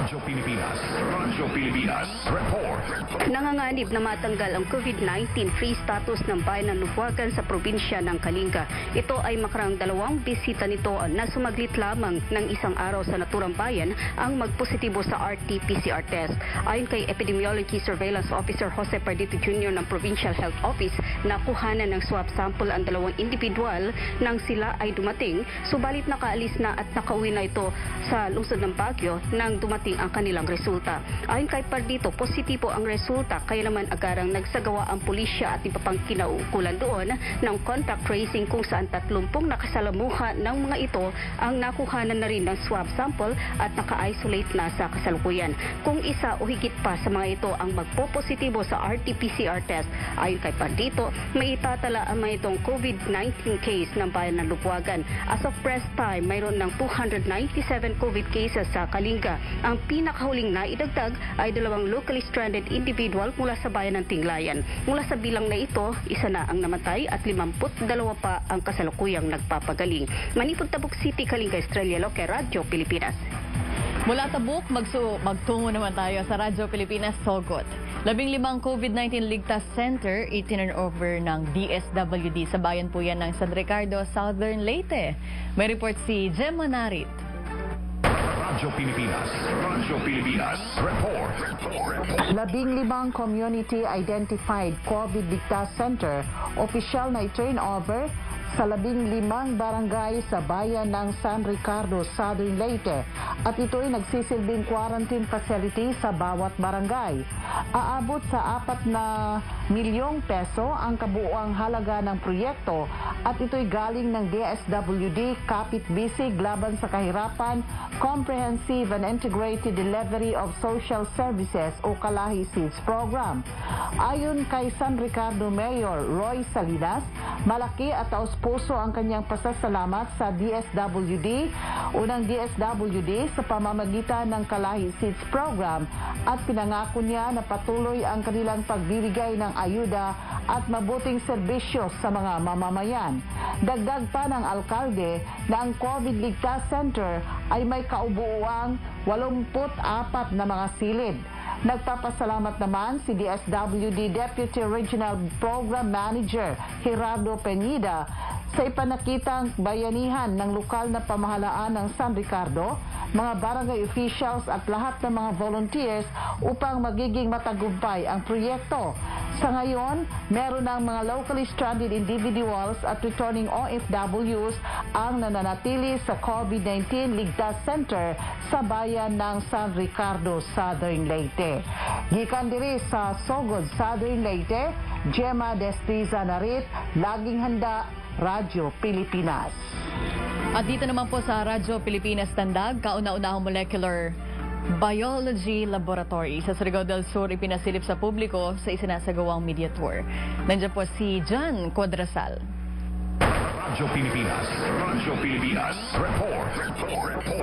Radyo Pilipinas. Radyo Pilipinas. Report. Nanganganib na matanggal ang COVID-19 free status ng bayan ng Lubuagan sa probinsya ng Kalinga. Ito ay makarang 2 bisita nito na sumaglit lamang ng isang araw sa naturang bayan ang magpositibo sa RT-PCR test. Ayon kay Epidemiology Surveillance Officer Jose Pardito Jr. ng Provincial Health Office, nakuhanan ng swab sample ang 2 individual nang sila ay dumating, subalit nakaalis na at nakauwi na ito sa lungsod ng Baguio nang dumating ang kanilang resulta. Ayon kay Pardito, positibo ang resulta kaya naman agarang nagsagawa ang pulisya at iba pang kinaukulan doon ng contact tracing kung saan 30 nakasalamuha ng mga ito ang nakuhanan na rin ng swab sample at naka-isolate na sa kasalukuyan. Kung isa o higit pa sa mga ito ang magpopositibo sa RT-PCR test, ayon kay Pardito, may itatala ang mga itong COVID-19 case ng bayan ng Lubuagan. As of press time, mayroon ng 297 COVID cases sa Kalinga. Ang pinakahuling naidagdag ay 2 locally stranded individual mula sa bayan ng Tinglayan. Mula sa bilang na ito, isa na ang namatay at 52 pa ang kasalukuyang nagpapagaling. Manipod, Tabuk City, Kalinga, Estrella Loque, Radyo Pilipinas. Mula Tabuk, magtungo naman tayo sa Radyo Pilipinas, Sogot. 15 COVID-19 Ligtas Center, itinurn over ng DSWD sa bayan po yan ng San Ricardo, Southern Leyte. May report si Gemma Narit. Radyo Pilipinas. Radyo Pilipinas. Report. 15 community identified COVID Ligtas Center, opisyal na i-turn over sa 15 barangay sa bayan ng San Ricardo, Southern Leyte, at ito'y nagsisilbing quarantine facility sa bawat barangay. Aabot sa 4 na milyong peso ang kabuuang halaga ng proyekto at ito'y galing ng DSWD Kapit Bisig laban sa kahirapan Comprehensive and Integrated Delivery of Social Services o Kalahi Seeds Program. Ayon kay San Ricardo Mayor Roy Salinas, malaki at taos-puso ang kanyang pasasalamat sa DSWD, unang DSWD sa pamamagitan ng Kalahi Seeds Program, at pinangako niya na patuloy ang kanilang pagbibigay ng ayuda at mabuting serbisyo sa mga mamamayan. Dagdag pa ng alkalde na ang COVID Ligtas Center ay may kaubuuang 84 na mga silid. Nagpapasalamat naman si DSWD Deputy Regional Program Manager Gerardo Peñida sa ipanakitang bayanihan ng lokal na pamahalaan ng San Ricardo, mga barangay officials at lahat ng mga volunteers upang magiging matagumpay ang proyekto. Sa ngayon, meron ng mga locally stranded individuals at returning OFWs ang nananatili sa COVID-19 Ligtas Center sa bayan ng San Ricardo, Southern Leyte. Gikan diri sa Sogod, Southern Leyte, Gemma Destriza Narit, laging handa, Radyo Pilipinas. At dito naman po sa Radyo Pilipinas Tandag, kauna-unahang molecular Biology Laboratory sa Surigao del Sur ipinasilip sa publiko sa isinasagawang media tour. Nandiyan po si John Cuadrasal. Radyo Pilipinas. Radyo Pilipinas. Report.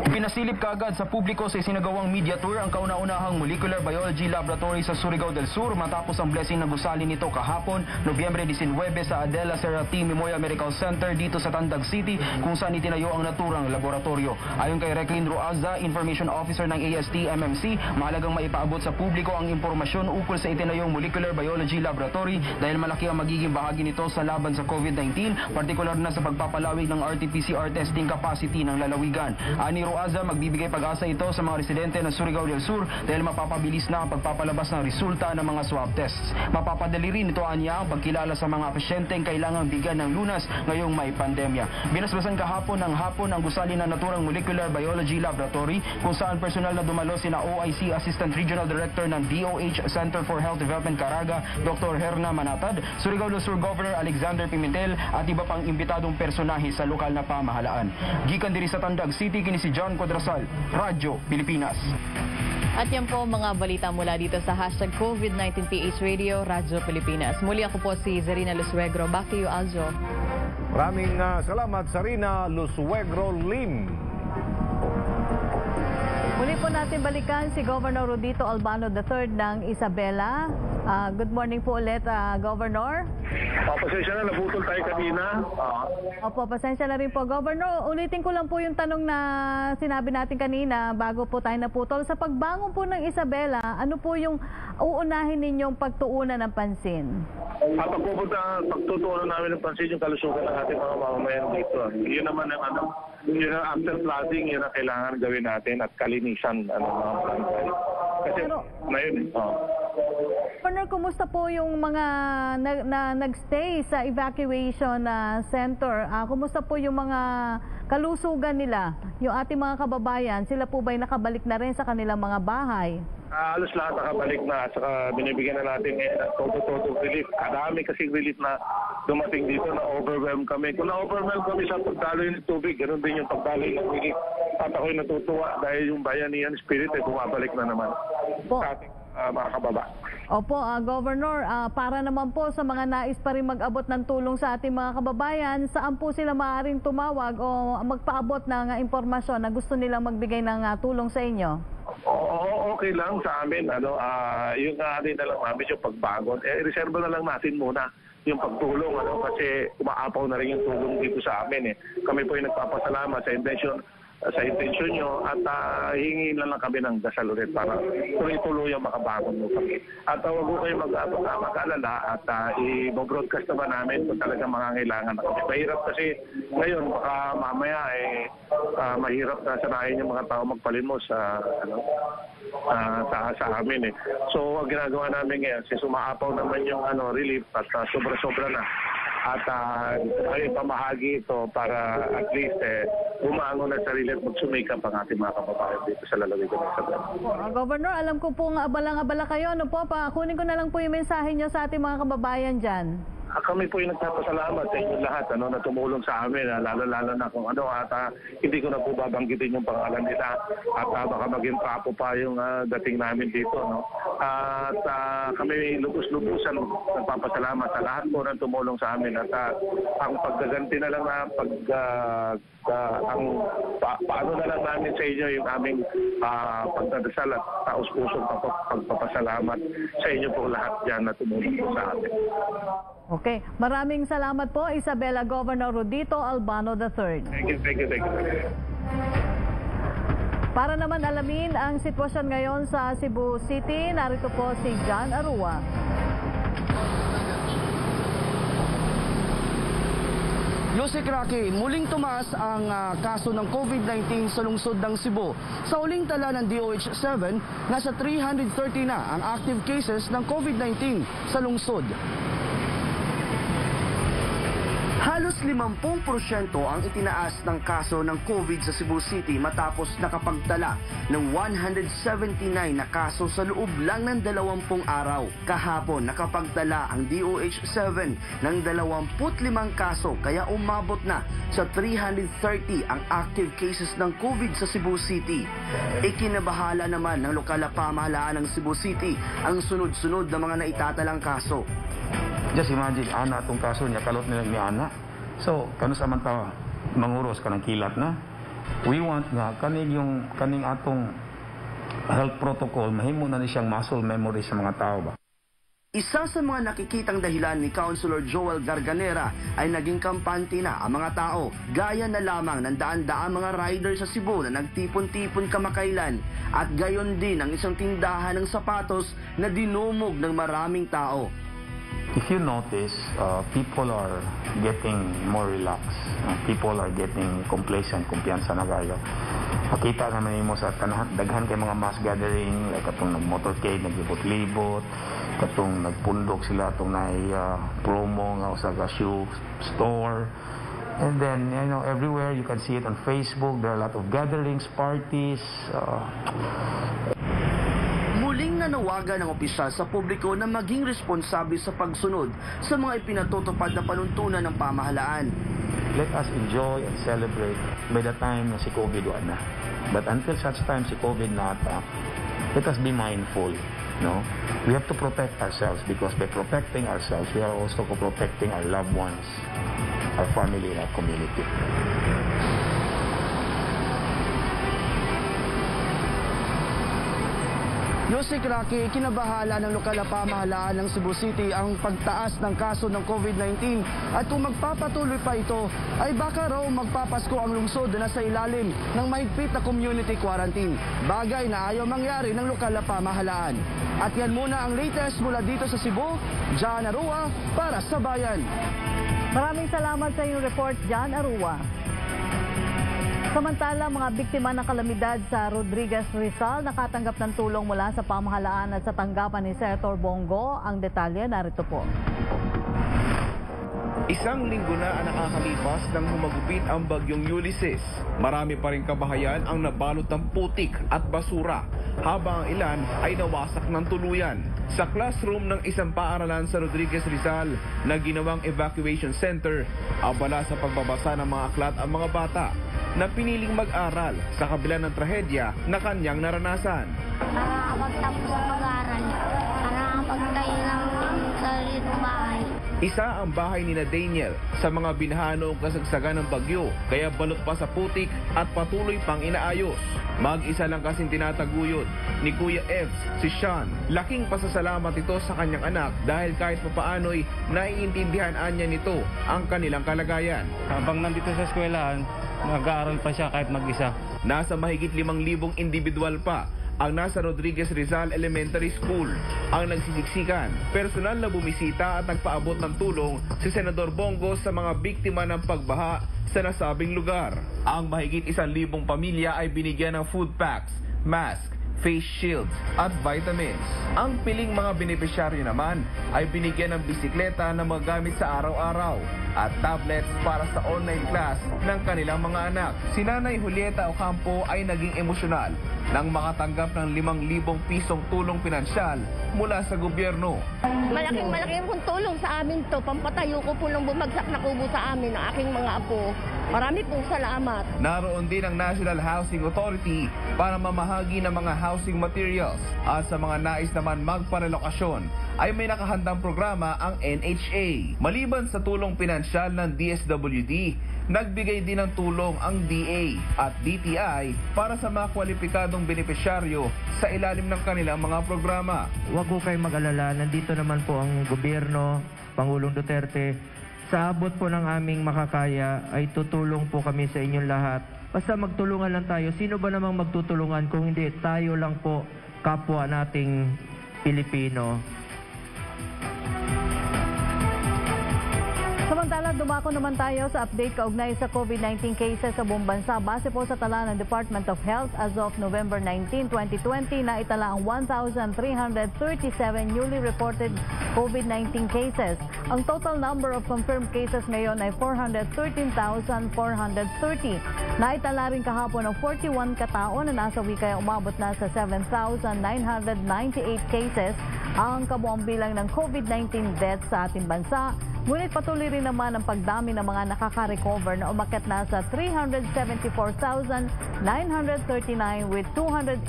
Pinasilip kaagad sa publiko sa isinagawang media tour ang kauna-unahang Molecular Biology Laboratory sa Surigao del Sur matapos ang blessing na gusali nito kahapon, Nobyembre 19 sa Adela Serrati Memorial Medical Center dito sa Tandag City kung saan itinayo ang naturang laboratorio. Ayon kay Reclin Ruaza, Information Officer ng AST-MMC, mahalagang maipaabot sa publiko ang impormasyon ukol sa itinayong Molecular Biology Laboratory dahil malaki ang magiging bahagi nito sa laban sa COVID-19, partikular na sa pagpapalawig ng RT-PCR testing capacity ng lalawigan. Ani Ruaza, magbibigay pag-asa ito sa mga residente ng Surigao del Sur dahil mapapabilis na ang pagpapalabas ng resulta ng mga swab tests. Mapapadali rin ito anya ang pagkilala sa mga pasyenteng kailangang bigyan ng lunas ngayong may pandemya. Binasbasan kahapon ng hapon ang gusali na naturang Molecular Biology Laboratory kung saan personal na dumalo sina OIC Assistant Regional Director ng DOH Center for Health Development Caraga, Dr. Herna Manatad, Surigao del Sur Governor Alexander Pimentel at iba pang imbitadong personahe sa lokal na pamahalaan. Gikan diri sa Tandag City, kini si John Cuadrasal, Radyo Pilipinas. At yan po mga balita mula dito sa hashtag COVID-19PH Radio, Radyo Pilipinas. Muli ako po si Zarina Lusuegro. Back to you, Aljo. Maraming salamat, Zarina Lusuegro Lim. Muli po natin balikan si Governor Rodito Albano III ng Isabela. Good morning po ulit, Governor. Pasensya na, nabutol tayo kanina. Opo, pasensya na rin po, Governor. Ulitin ko lang po yung tanong na sinabi natin kanina bago po tayo naputol. Sa pagbangon po ng Isabela, ano po yung uunahin ninyong pagtuunan ng pansin? Pagtutuunan namin ng pansin yung kalusugan ng ating mga mamamayan dito. Yun naman ang yun ang after flooding, yun ang kailangan gawin natin at kalinisan mga barangay. Kasi ngayon Governor, kumusta po yung mga nagstay sa evacuation center? Kumusta po yung mga kalusugan nila? Yung ating mga kababayan, sila po ba'y nakabalik na rin sa kanilang mga bahay? Halos lahat nakabalik na at saka binibigyan na natin todo relief. Kadami kasing relief na dumating dito na overwhelm kami. Kung na-overwhelm kami sa pagdaloy ng tubig, ganoon din yung pagdaloy ng relief. At ako'y natutuwa dahil yung bayanihan spirit ay bumabalik na naman sa ating mga kababa. Opo, Governor, para naman po sa mga nais pa rin mag-abot ng tulong sa ating mga kababayan, saan po sila maaaring tumawag o magpaabot ng impormasyon na gusto nilang magbigay ng tulong sa inyo? Okay lang sa amin. Yung rin na lang namin yung pagbagon. Reserva na lang natin muna yung pagtulong. Kasi umaapaw na rin yung tulong dito sa amin. Kami po yung nagpapasalamat sa intensyon nyo at hingi na lang kami ng dasal ulit para tuloy-tuloy ang makabangon mo kami. At huwag ko kayo mag-alala at i-broadcast naman namin kung talagang mangangailangan na kami. Mahirap kasi ngayon baka mamaya mahirap na sanayin yung mga tao magpalimos sa amin. So ang ginagawa namin ngayon, sumaapaw naman yung relief at sobra-sobra na. At ay pamahagi ito para at least bumangon na sarili at magsumikap ang ating mga kababayan dito sa lalawigan ng Isabela. Governor, alam ko po nga abalang-abala kayo. Kunin ko na lang po yung mensahe nyo sa ating mga kababayan dyan. Kami po yung nagpapasalamat sa inyo lahat na tumulong sa amin, lalo-lalo na kung at hindi ko na po babanggitin yung pangalan nila at baka maging papo pa yung dating namin dito. At kami lubus-lubusan nagpapasalamat sa lahat po na tumulong sa amin at ang paggaganti na lang na paano na lang namin sa inyo yung aming pagdadasal at taos-pusong pagpapasalamat sa inyo po lahat dyan na tumulong po sa amin. Okay. Maraming salamat po, Isabela Governor Rodito Albano III. Thank you. Para naman alamin ang sitwasyon ngayon sa Cebu City, narito po si John Arua. Yusek Rocky, muling tumaas ang kaso ng COVID-19 sa lungsod ng Cebu. Sa uling tala ng DOH-7, nasa 330 na ang active cases ng COVID-19 sa lungsod. Halos 50% ang itinaas ng kaso ng COVID sa Cebu City matapos nakapagtala ng 179 na kaso sa loob lang ng 20 araw. Kahapon nakapagtala ang DOH-7 ng 25 kaso kaya umabot na sa 330 ang active cases ng COVID sa Cebu City. Ikinabahala naman ng lokal na pamahalaan ng Cebu City ang sunod-sunod na mga naitatalang kaso. Just imagine, ana itong kaso niya, kalot nila ni ana. So, kano samantala, manguros ka ng kilat na. We want nga, kaning atong health protocol, mahimo na ni siyang muscle memory sa mga tao ba? Isa sa mga nakikitang dahilan ni Councilor Joel Garganera ay naging kampante na ang mga tao. Gaya na lamang ng daan-daan mga rider sa Cebu na nagtipon-tipon kamakailan at gayon din ang isang tindahan ng sapatos na dinumog ng maraming tao. If you notice, people are getting more relaxed. People are getting complacent, kumpiyansa na kayo. Makita naman mo sa daghan kay mga mass gathering, like katong nag-motorcade, naglibot-libot, katong nagpundok sila, katong promo nga sa shoe store. And then, everywhere you can see it on Facebook. There are a lot of gatherings, parties. Muling nanawagan ng opisyal sa publiko na maging responsable sa pagsunod sa mga ipinatutupad na panuntunan ng pamahalaan. Let us enjoy and celebrate by the time na si COVID na. But until such time si COVID na let us be mindful. We have to protect ourselves because by protecting ourselves, we are also protecting our loved ones, our family, and our community. Yusek Rocky, kinabahala ng lokal na pamahalaan ng Cebu City ang pagtaas ng kaso ng COVID-19 at kung magpapatuloy pa ito ay baka raw magpapasko ang lungsod na sa ilalim ng mahigpit na community quarantine. Bagay na ayaw mangyari ng lokal na pamahalaan. At yan muna ang latest mula dito sa Cebu. Jan Arua para sa Bayan. Maraming salamat sa iyong report, Jan Arua. Samantala, mga biktima ng kalamidad sa Rodriguez Rizal nakatanggap ng tulong mula sa pamahalaan at sa tanggapan ni Senator Bongo. Ang detalye narito po. Isang linggo na ang nakakalipas nang humagupit ang bagyong Ulysses. Marami pa rin kabahayan ang nabalot ng putik at basura, habang ang ilan ay nawasak ng tuluyan. Sa classroom ng isang paaralan sa Rodriguez Rizal na ginawang evacuation center, abala sa pagbabasa ng mga aklat ang mga bata na piniling mag-aral sa kabila ng trahedya na kanyang naranasan. Para makapagtapos sa pag-aaral, para makapagtayo ng sarili ng bahay. Isa ang bahay ni Daniel sa mga binaha noong kasagsagan ng bagyo, kaya balot pa sa putik at patuloy pang inaayos. Mag-isa lang kasing tinataguyod ni Kuya Evs, si Sean. Laking pasasalamat ito sa kanyang anak dahil kahit papaano'y naiintindihan niya nito ang kanilang kalagayan. Habang nandito sa eskwelahan, nag-aaral pa siya kahit mag-isa. Nasa mahigit 5,000 individual pa ang nasa Rodriguez Rizal Elementary School ang nagsisiksikan. Personal na bumisita at nagpaabot ng tulong si Senador Bongo sa mga biktima ng pagbaha sa nasabing lugar. Ang mahigit 1,000 pamilya ay binigyan ng food packs, mask, face shields at vitamins. Ang piling mga benepisyaryo naman ay binigyan ng bisikleta na magamit sa araw-araw at tablets para sa online class ng kanilang mga anak. Si Nanay Julieta Ocampo ay naging emosyonal nang makatanggap ng 5,000 pisong tulong pinansyal mula sa gobyerno. Malaking pong tulong sa amin to. Pampatayo ko po nung bumagsak na kubo sa amin ng aking mga apo. Marami pong salamat. Naroon din ang National Housing Authority para mamahagi ng mga housing materials. At sa mga nais naman magparelokasyon ay may nakahandang programa ang NHA. Maliban sa tulong pinansyal ng DSWD, nagbigay din ng tulong ang DA at DTI para sa mga kwalipikadong benepisyaryo sa ilalim ng kanilang mga programa. Huwag ko kayong mag-alala, nandito naman po ang gobyerno, Pangulong Duterte. Sa abot po ng aming makakaya ay tutulong po kami sa inyong lahat. Basta magtulungan lang tayo. Sino ba namang magtutulungan kung hindi tayo lang po, kapwa nating Pilipino? Samantala, dumako naman tayo sa update kaugnay sa COVID-19 cases sa buong bansa. Base po sa tala ng Department of Health as of November 19, 2020, na itala ang 1,337 newly reported COVID-19 cases. Ang total number of confirmed cases ngayon ay 413,430. Naitala rin kahapon ang 41 katao na nasawi kaya umabot na sa 7,998 cases ang kabuang bilang ng COVID-19 deaths sa ating bansa. Ngunit patuloy rin naman ang pagdami ng mga nakaka-recover na umakyat na sa 374,939 with 286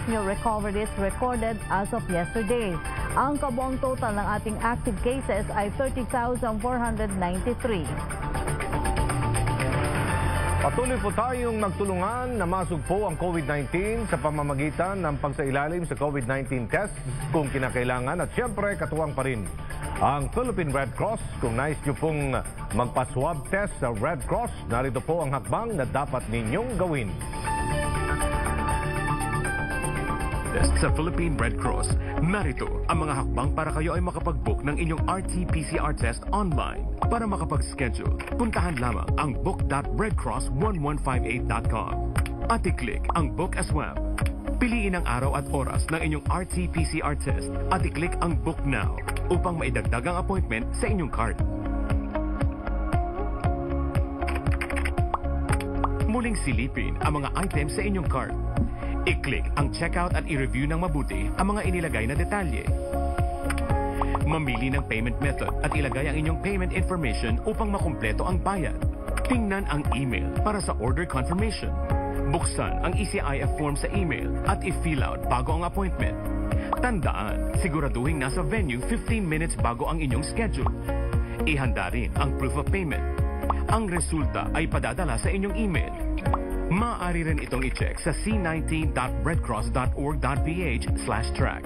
new recoveries recorded as of yesterday. Ang kabuang total ng ating active cases ay 30,493. Patuloy po tayong nagtulungan na masugpo ang COVID-19 sa pamamagitan ng pagsailalim sa COVID-19 test kung kinakailangan at siyempre katuwang pa rin ang Philippine Red Cross. Kung nais nyo pong magpa-swab test sa Red Cross, narito po ang hakbang na dapat ninyong gawin. Sa Philippine Red Cross, narito ang mga hakbang para kayo ay makapag-book ng inyong RT-PCR test online. Para makapag-schedule, puntahan lamang ang book.redcross1158.com at i-click ang Book a Swab. Piliin ang araw at oras ng inyong RT-PCR test at i-click ang Book Now upang maidagdag ang appointment sa inyong card. Muling silipin ang mga items sa inyong card. I-click ang checkout at i-review ng mabuti ang mga inilagay na detalye. Mamili ng payment method at ilagay ang inyong payment information upang makumpleto ang bayad. Tingnan ang email para sa order confirmation. Buksan ang ECIF form sa email at i-fill out bago ang appointment. Tandaan, siguraduhin nasa venue 15 minutes bago ang inyong schedule. Ihanda rin ang proof of payment. Ang resulta ay padadala sa inyong email. Maaari rin itong i-check sa c19.redcross.org.ph/track.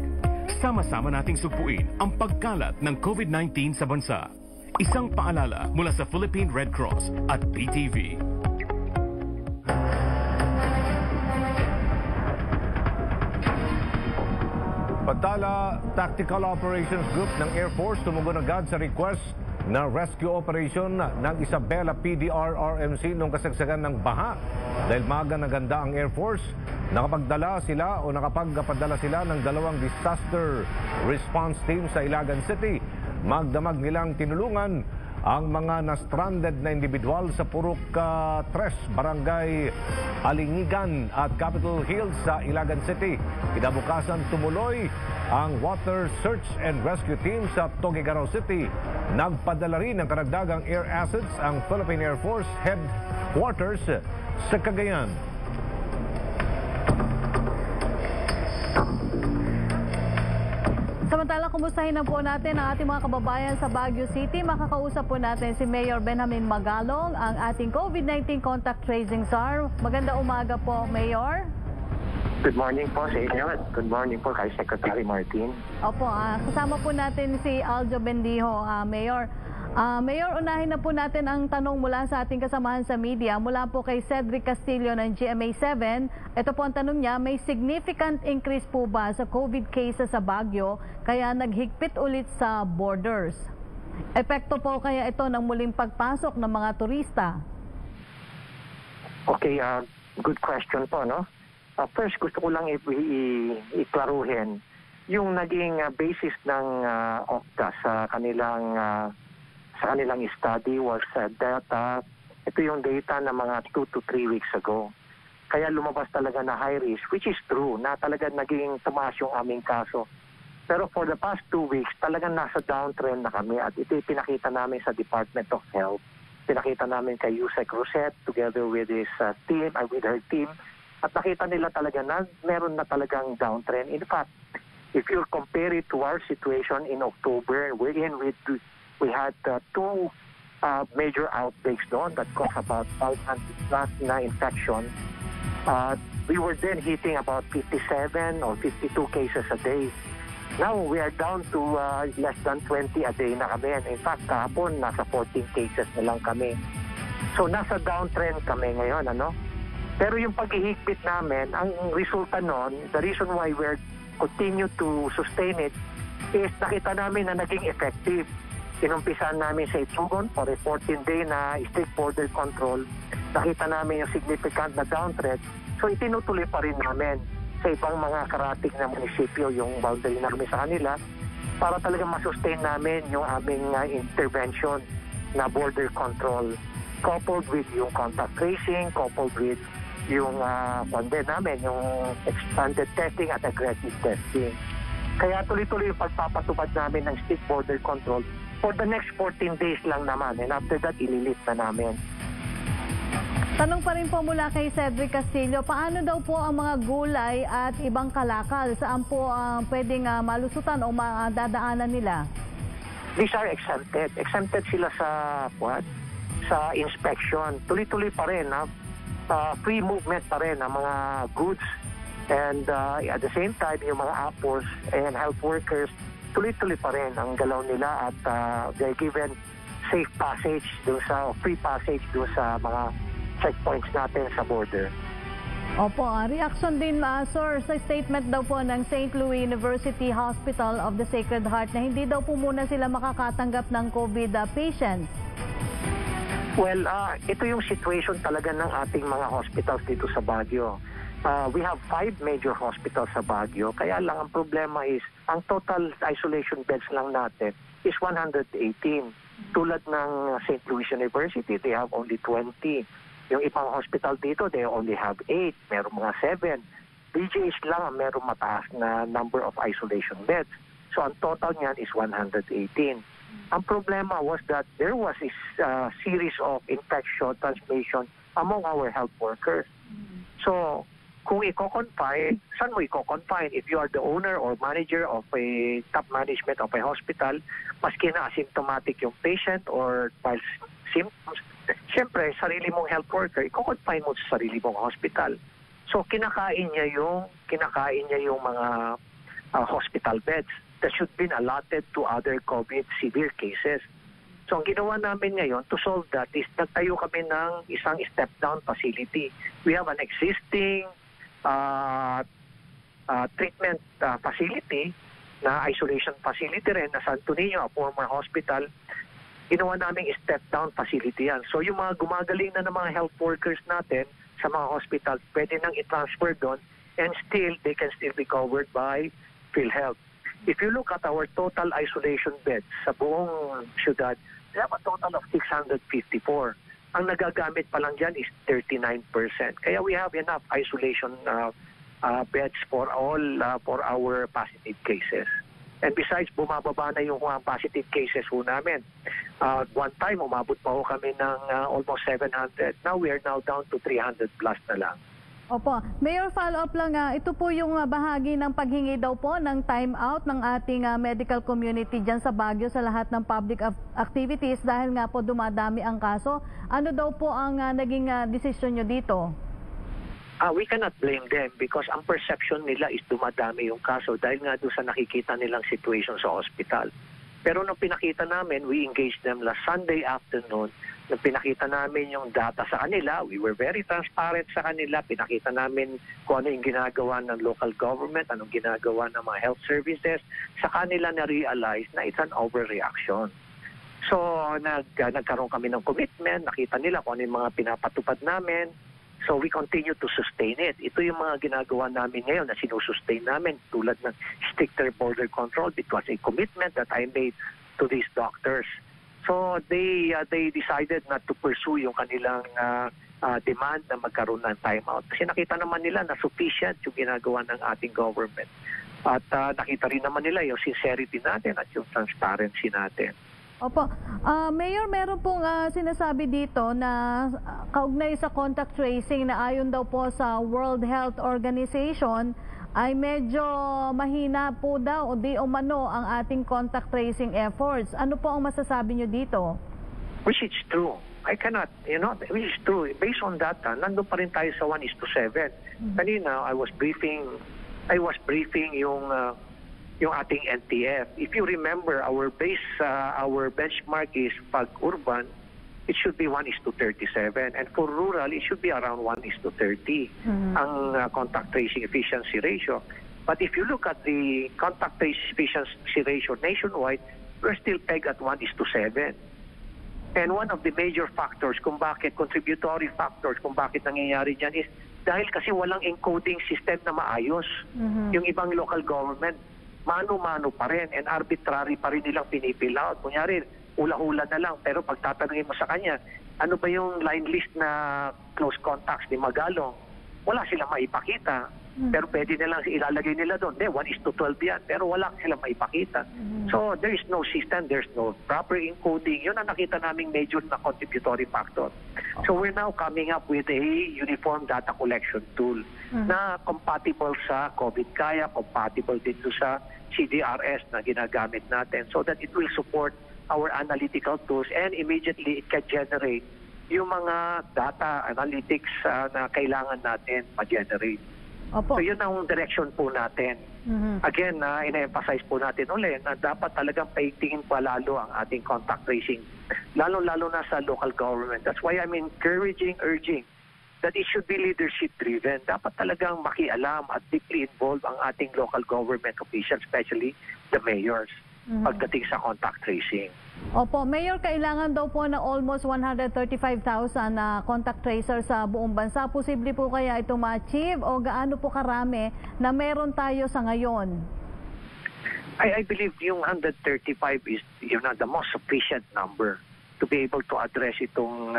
Sama-sama nating sugpuin ang pagkalat ng COVID-19 sa bansa. Isang paalala mula sa Philippine Red Cross at PTV. Pagtala, Tactical Operations Group ng Air Force tumugon agad sa request na rescue operation ng Isabela PDR-RMC noong kasagsagan ng baha. Dahil maaga na ganda ang Air Force, nakapagpadala sila ng 2 disaster response team sa Ilagan City. Magdamag nilang tinulungan ang mga na-stranded na individual sa Purok 3, Barangay Alingigan at Capitol Hills sa Ilagan City. Kinabukasan tumuloy ang water search and rescue team sa Tuguegarao City. Nagpadala rin ng karagdagang air assets ang Philippine Air Force Headquarters sa Cagayan. Samantala, kumustahin na po natin ang ating mga kababayan sa Baguio City. Makakausap po natin si Mayor Benjamin Magalong, ang ating COVID-19 contact tracing czar. Maganda umaga po, Mayor. Good morning po sa inyo at good morning po kay Secretary Martin. Opo, kasama po natin si Aljo Bendijo, Mayor. Mayor, unahin na po natin ang tanong mula sa ating kasamahan sa media. Mula po kay Cedric Castillo ng GMA7. Ito po ang tanong niya, may significant increase po ba sa COVID cases sa Baguio kaya naghigpit ulit sa borders? Epekto po kaya ito ng muling pagpasok ng mga turista? Okay, good question po, no? First, gusto ko lang iklaruhin yung naging basis ng OCTA sa kanilang study was data, ito yung data na mga 2 to 3 weeks ago. Kaya lumabas talaga na high risk, which is true, na talaga naging tumaas yung aming kaso. Pero for the past 2 weeks, talagang nasa downtrend na kami at ito pinakita namin sa Department of Health. Pinakita namin kay Yusek Rosette together with his team, with her team. At nakita nila talaga na meron na talagang downtrend. In fact, if you compare it to our situation in October, we had 2 major outbreaks doon that caused about 500 plus na infection. We were then hitting about 57 or 52 cases a day. Now, we are down to less than 20 a day na kami. In fact, kahapon, nasa 14 cases na lang kami. So, nasa downtrend kami ngayon, ano? Pero yung paghihigpit namin, ang resulta nun, the reason why we're continue to sustain it, is nakita namin na naging effective. Inumpisan namin sa Itugon for a 14-day na strict border control. Nakita namin yung significant na downtrend. So itinutuloy pa rin namin sa ibang mga karating na munisipyo yung boundary namin sa kanila para talaga masustain namin yung aming intervention na border control coupled with yung contact tracing, coupled with yung namin, yung expanded testing at aggressive testing. Kaya tuloy-tuloy yung pagpapatupad namin ng strict border control for the next 14 days lang naman. And after that, ililit na namin. Tanong pa rin po mula kay Cedric Castillo, paano daw po ang mga gulay at ibang kalakal? Saan po pwedeng malusutan o madadaanan nila? These are exempted. Exempted sila sa inspection. Tuloy-tuloy pa rin, free movement pa rin ang mga goods and at the same time yung mga apples and health workers tuloy-tuloy pa rin ang galaw nila at they're given safe passage doon sa free passage doon sa mga checkpoints natin sa border. Opo, reaction din sir sa statement daw po ng St. Louis University Hospital of the Sacred Heart na hindi daw po muna sila makakatanggap ng COVID patients. Well, ito yung situation talaga ng ating mga hospitals dito sa Baguio. We have 5 major hospitals sa Baguio. Kaya lang ang problema is, ang total isolation beds lang natin is 118. Tulad ng St. Louis University, they have only 20. Yung ibang hospital dito, they only have 8. Meron mga 7. BGH lang ang meron mataas na number of isolation beds. So ang total niyan is 118. Ang problema was that there was a series of infection transmission among our health workers. So, kung i-confine, saan mo i-confine? If you are the owner or manager of a top management of a hospital, maski na asymptomatic yung patient or while symptoms, siyempre, sarili mong health worker, i-confine mo sa sarili mong hospital. So, kinakain niya yung mga hospital beds that should be allotted to other COVID severe cases. So, ang ginawa namin ngayon to solve that is nagtayo kami ng isang step-down facility. We have an existing treatment facility na isolation facility rin na Santo Niño, a former hospital. Ginawa namin step-down facility yan. So, yung mga gumagaling na ng mga health workers natin sa mga hospitals, pwede nang i-transfer doon and still, they can still be covered by PhilHealth. If you look at our total isolation beds sa buong syudad, we have a total of 654. Ang nagagamit pa lang dyan is 39%. Kaya we have enough isolation beds for all for our positive cases. And besides, bumababa na yung positive cases ho namin. One time, umabot pa ho kami ng almost 700. Now we are now down to 300 plus na lang. Opo. Mayor, follow-up lang. Ito po yung bahagi ng paghingi daw po ng time out ng ating medical community dyan sa Baguio sa lahat ng public activities dahil nga po dumadami ang kaso. Ano daw po ang naging desisyon nyo dito? We cannot blame them because ang perception nila is dumadami yung kaso dahil nga doon sa nakikita nilang situation sa hospital. Pero nung pinakita namin, we engaged them last Sunday afternoon. Nung pinakita namin yung data sa kanila, we were very transparent sa kanila. Pinakita namin kung ano yung ginagawa ng local government, anong ginagawa ng mga health services. Sa kanila na-realize na it's an overreaction. So, nagkaroon kami ng commitment. Nakita nila kung ano yung mga pinapatupad namin. So, we continue to sustain it. Ito yung mga ginagawa namin ngayon na sinusustain namin tulad ng stricter border control. It was a commitment that I made to these doctors. So they decided not to pursue yung kanilang demand na magkaroon ng timeout. Kasi nakita naman nila na sufficient yung ginagawa ng ating government. At nakita rin naman nila yung sincerity natin at yung transparency natin. Opo. Mayor, meron pong sinasabi dito na kaugnay sa contact tracing na ayon daw po sa World Health Organization ay medyo mahina po daw o di umano ang ating contact tracing efforts. Ano po ang masasabi nyo dito? Which is true. I cannot, which is true. Based on data, nandun pa rin tayo sa 1:7. Kanina, I was briefing yung ating NTF. If you remember, our benchmark is pag urban, it should be 1:37. And for rural, it should be around 1:30 ang contact tracing efficiency ratio. But if you look at the contact tracing efficiency ratio nationwide, we're still pegged at 1:7. And one of the major factors contributory factors kung bakit nangyayari dyan is dahil kasi walang encoding system na maayos. Yung ibang local government, mano-mano pa rin and arbitrary pa rin nilang pinipill out. Kunyari, hula-hula na lang. Pero pag tatanungin mo sa kanya, ano ba yung line list na close contacts ni Magalong? Wala silang maipakita. Pero pwede nilang ilalagay nila doon. 1:12 yan. Pero wala silang maipakita. So, there is no system. There's no proper encoding. Yun ang nakita naming major na contributory factor. So, we're now coming up with a uniform data collection tool na compatible sa COVID kaya, compatible din sa CDRS na ginagamit natin so that it will support our analytical tools and immediately it can generate yung mga data analytics na kailangan natin ma-generate. Opo. So yun ang direction po natin. Again, ina-emphasize po natin ulit na dapat talagang paigtingin pa lalo ang ating contact tracing, lalo-lalo na sa local government. That's why I'm urging that it should be leadership-driven. Dapat talagang makialam at deeply involved ang ating local government officials, especially the mayors, pagdating sa contact tracing. Opo, Mayor, kailangan daw po na almost 135,000 na contact tracer sa buong bansa. Posible po kaya ito ma-achieve o gaano po karami na meron tayo sa ngayon? I believe yung 135 is the most sufficient number to be able to address itong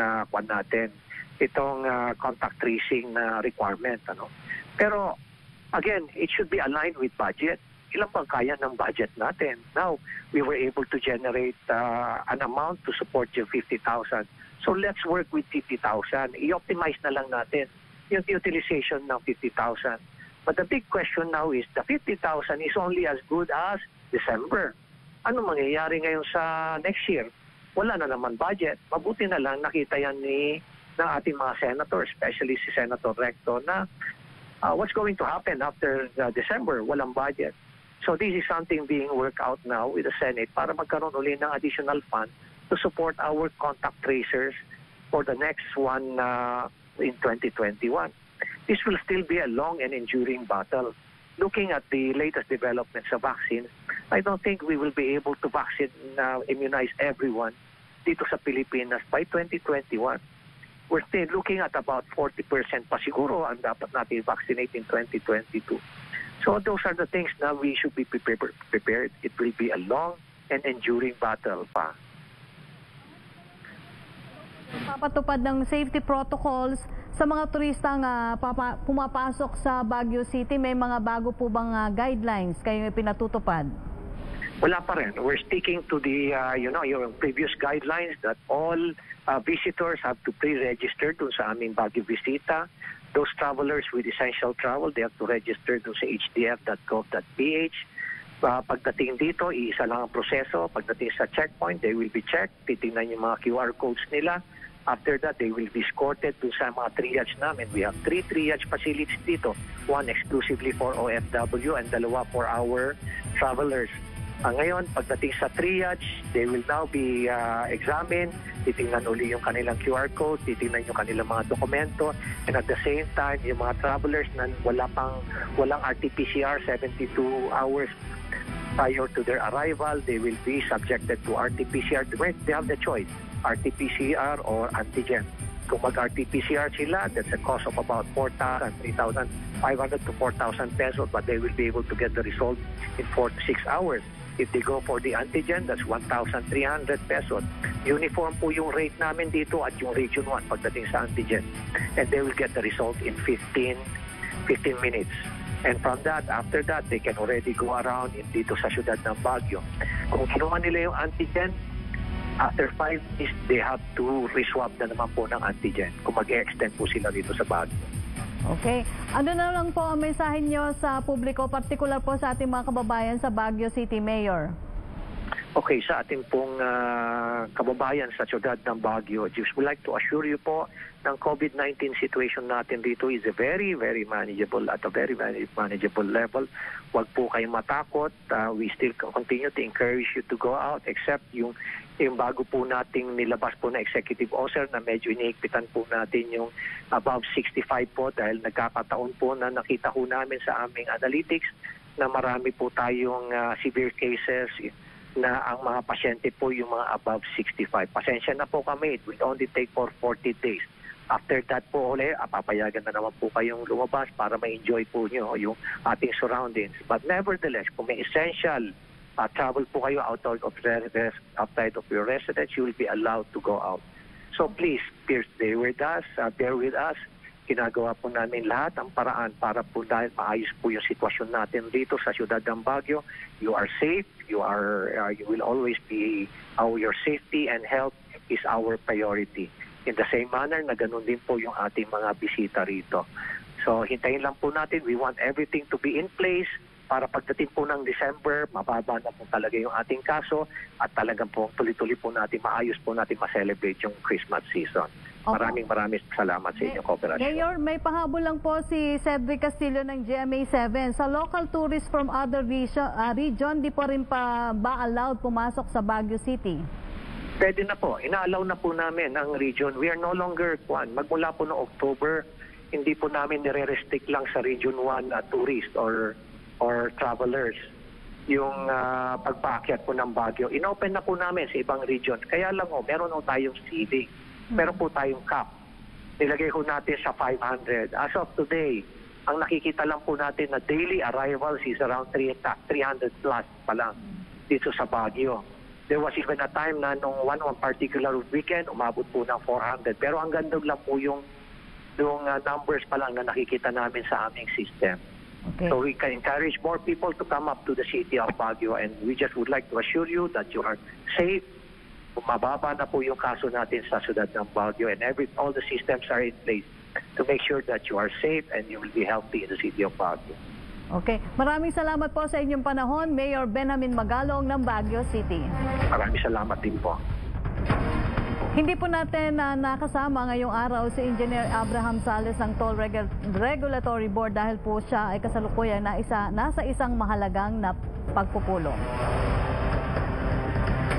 itong contact tracing na requirement. Pero again, it should be aligned with budget. Ilan bang kaya ng budget natin? Now, we were able to generate an amount to support yung 50,000. So let's work with 50,000. I-optimize na lang natin yung utilization ng 50,000. But the big question now is the 50,000 is only as good as December. Ano mangyayari ngayon sa next year? Wala na naman budget. Mabuti na lang nakita yan ng ating mga senator, especially si Senator Recto, na what's going to happen after December? Walang budget. So this is something being worked out now with the Senate para magkaroon ulit ng additional fund to support our contact tracers for the next one in 2021. This will still be a long and enduring battle. Looking at the latest developments of vaccines, I don't think we will be able to immunize everyone dito sa Pilipinas by 2021. We're still looking at about 40% pa siguro ang dapat natin vaccinate in 2022. So those are the things na we should be prepared. It will be a long and enduring battle pa. Papatupad ng safety protocols sa mga turistang pumapasok sa Baguio City. May mga bago po bang guidelines kayo pinatutupad? Wala pa rin. We're sticking to the your previous guidelines that all visitors have to pre-register dun sa aming Baguio Visita. Those travelers with essential travel, they have to register dun sa hdf.gov.ph. Pagdating dito, iisa lang ang proseso. Pagdating sa checkpoint, they will be checked. Titingnan yung mga QR codes nila. After that, they will be escorted to sa mga triage namin. We have 3 triage facilities dito. 1 exclusively for OFW and 2 for our travelers. Ngayon, pagdating sa triage, they will now be examined. Titingnan uli yung kanilang QR code, titingnan yung kanilang mga dokumento, and at the same time, yung mga travelers na walang RT-PCR 72 hours prior to their arrival, they will be subjected to RT-PCR. They have the choice, RT-PCR or antigen. Kung mag-RT-PCR sila, that's a cost of about 4,000, 3,500 to 4,000 pesos, but they will be able to get the result in 4 to 6 hours. If they go for the antigen, that's 1,300 pesos. Uniform po yung rate namin dito at yung Region 1 pagdating sa antigen. And they will get the result in 15 minutes. And from that, after that, they can already go around dito sa syudad ng Baguio. Kung kinuha nila yung antigen, after 5 days, they have to reswab na naman po ng antigen kung mag-extend po sila dito sa Baguio. Okay. Ano na lang po ang mensahe nyo sa publiko, particular po sa ating mga kababayan sa Baguio City, Mayor? Okay, sa ating pong kababayan sa syudad ng Baguio, just would like to assure you po ng COVID-19 situation natin dito is a very, very manageable at a very, very manageable level. Huwag po kayong matakot. We still continue to encourage you to go out except yung bago po nating nilabas po na executive order na medyo iniigpitan po natin yung above 65 po dahil nagkakataon po na nakita po namin sa aming analytics na marami po tayong severe cases na ang mga pasyente po yung mga above 65. Pasensya na po kami. It will only take for 40 days. After that po ulit, papayagan na naman po kayong lumabas para ma-enjoy po nyo yung ating surroundings. But nevertheless, kung may essential travel po kayo outside of your residence, you will be allowed to go out. So please, bear with us. Ginagawa po namin lahat ang paraan para po dahil maayos po yung sitwasyon natin dito sa syudad ng Baguio. You are safe. You will always be your safety and health is our priority. In the same manner na ganun din po yung ating mga bisita rito. So hintayin lang po natin. We want everything to be in place para pagdating po ng December, mababa na po talaga yung ating kaso at talagang po tuloy-tuloy po natin, maayos po natin ma-celebrate yung Christmas season. Okay. Maraming salamat sa inyong kooperasyon. Mayor, may pahabol lang po si Cedric Castillo ng GMA7. Sa local tourists from other region, di po rin pa ba allowed pumasok sa Baguio City? Pwede na po. Ina-allow na po namin ang region. We are no longer, magmula po noong October, hindi po namin nire-restrict lang sa Region 1 tourists or travelers yung pagpaakyat po ng Baguio. Inopen na po namin sa ibang region. Kaya lang meron po tayong ceiling. Meron po tayong cap. Nilagay ko natin sa 500. As of today, ang nakikita lang po natin na daily arrivals is around 300 plus pa lang dito sa Baguio. There was even a time na nung one particular weekend, umabot po ng 400. Pero ang ganda lang po yung numbers pa lang na nakikita namin sa aming system. Okay. So we can encourage more people to come up to the city of Baguio, and we just would like to assure you that you are safe. Mababa na po yung kaso natin sa syudad ng Baguio, and all the systems are in place to make sure that you are safe and you will be healthy in the city of Baguio. Okay. Maraming salamat po sa inyong panahon, Mayor Benjamin Magalong ng Baguio City. Maraming salamat din po. Hindi po natin nakasama ngayong araw si Engineer Abraham Sales ng Toll Regulatory Board dahil po siya ay kasalukuyan na nasa isang mahalagang na pagpupulong.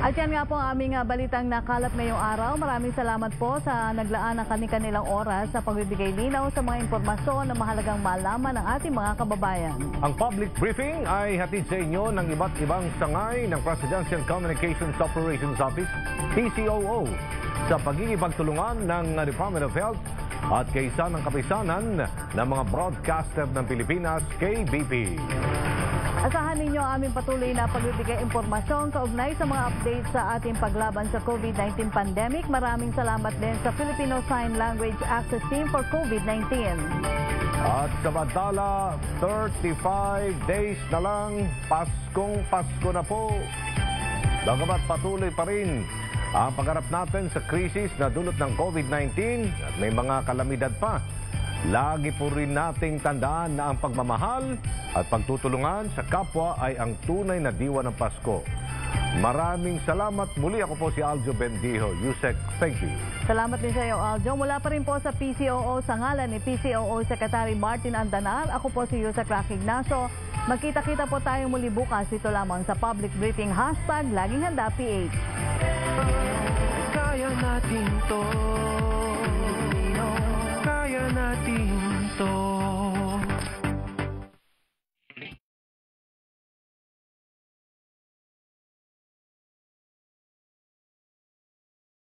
At yan nga po ang aming balitang nakalap ngayong araw. Maraming salamat po sa naglaan ng kanilang oras sa pagbibigay linaw sa mga impormasyon na mahalagang malaman ng ating mga kababayan. Ang public briefing ay hatid sa inyo ng iba't ibang sangay ng Presidential Communications Operations Office, PCOO, sa pagkikipagtulungan ng Department of Health at kaisa ng kapisanan ng mga broadcaster ng Pilipinas, KBP. Asahan ninyo ang aming patuloy na pagbibigay impormasyon kaugnay sa mga updates sa ating paglaban sa COVID-19 pandemic. Maraming salamat din sa Filipino Sign Language Access Team for COVID-19. At samantala, 35 days na lang, Paskong Pasko na po. Bagamat patuloy pa rin ang pagharap natin sa krisis na dulot ng COVID-19 at may mga kalamidad pa, lagi po rin nating tandaan na ang pagmamahal at pagtutulungan sa kapwa ay ang tunay na diwa ng Pasko. Maraming salamat. Muli ako po si Aljo Bendijo. Yusek, thank you. Salamat din sa iyo, Aljo. Mula pa rin po sa PCOO sa ngalan ni PCOO Secretary Martin Andanar, ako po si Yusek Rocky Ignacio. Magkita-kita po tayo muli bukas dito lamang sa Public Briefing #LagingHandaPH. Kaya natin to. Kaya natin to.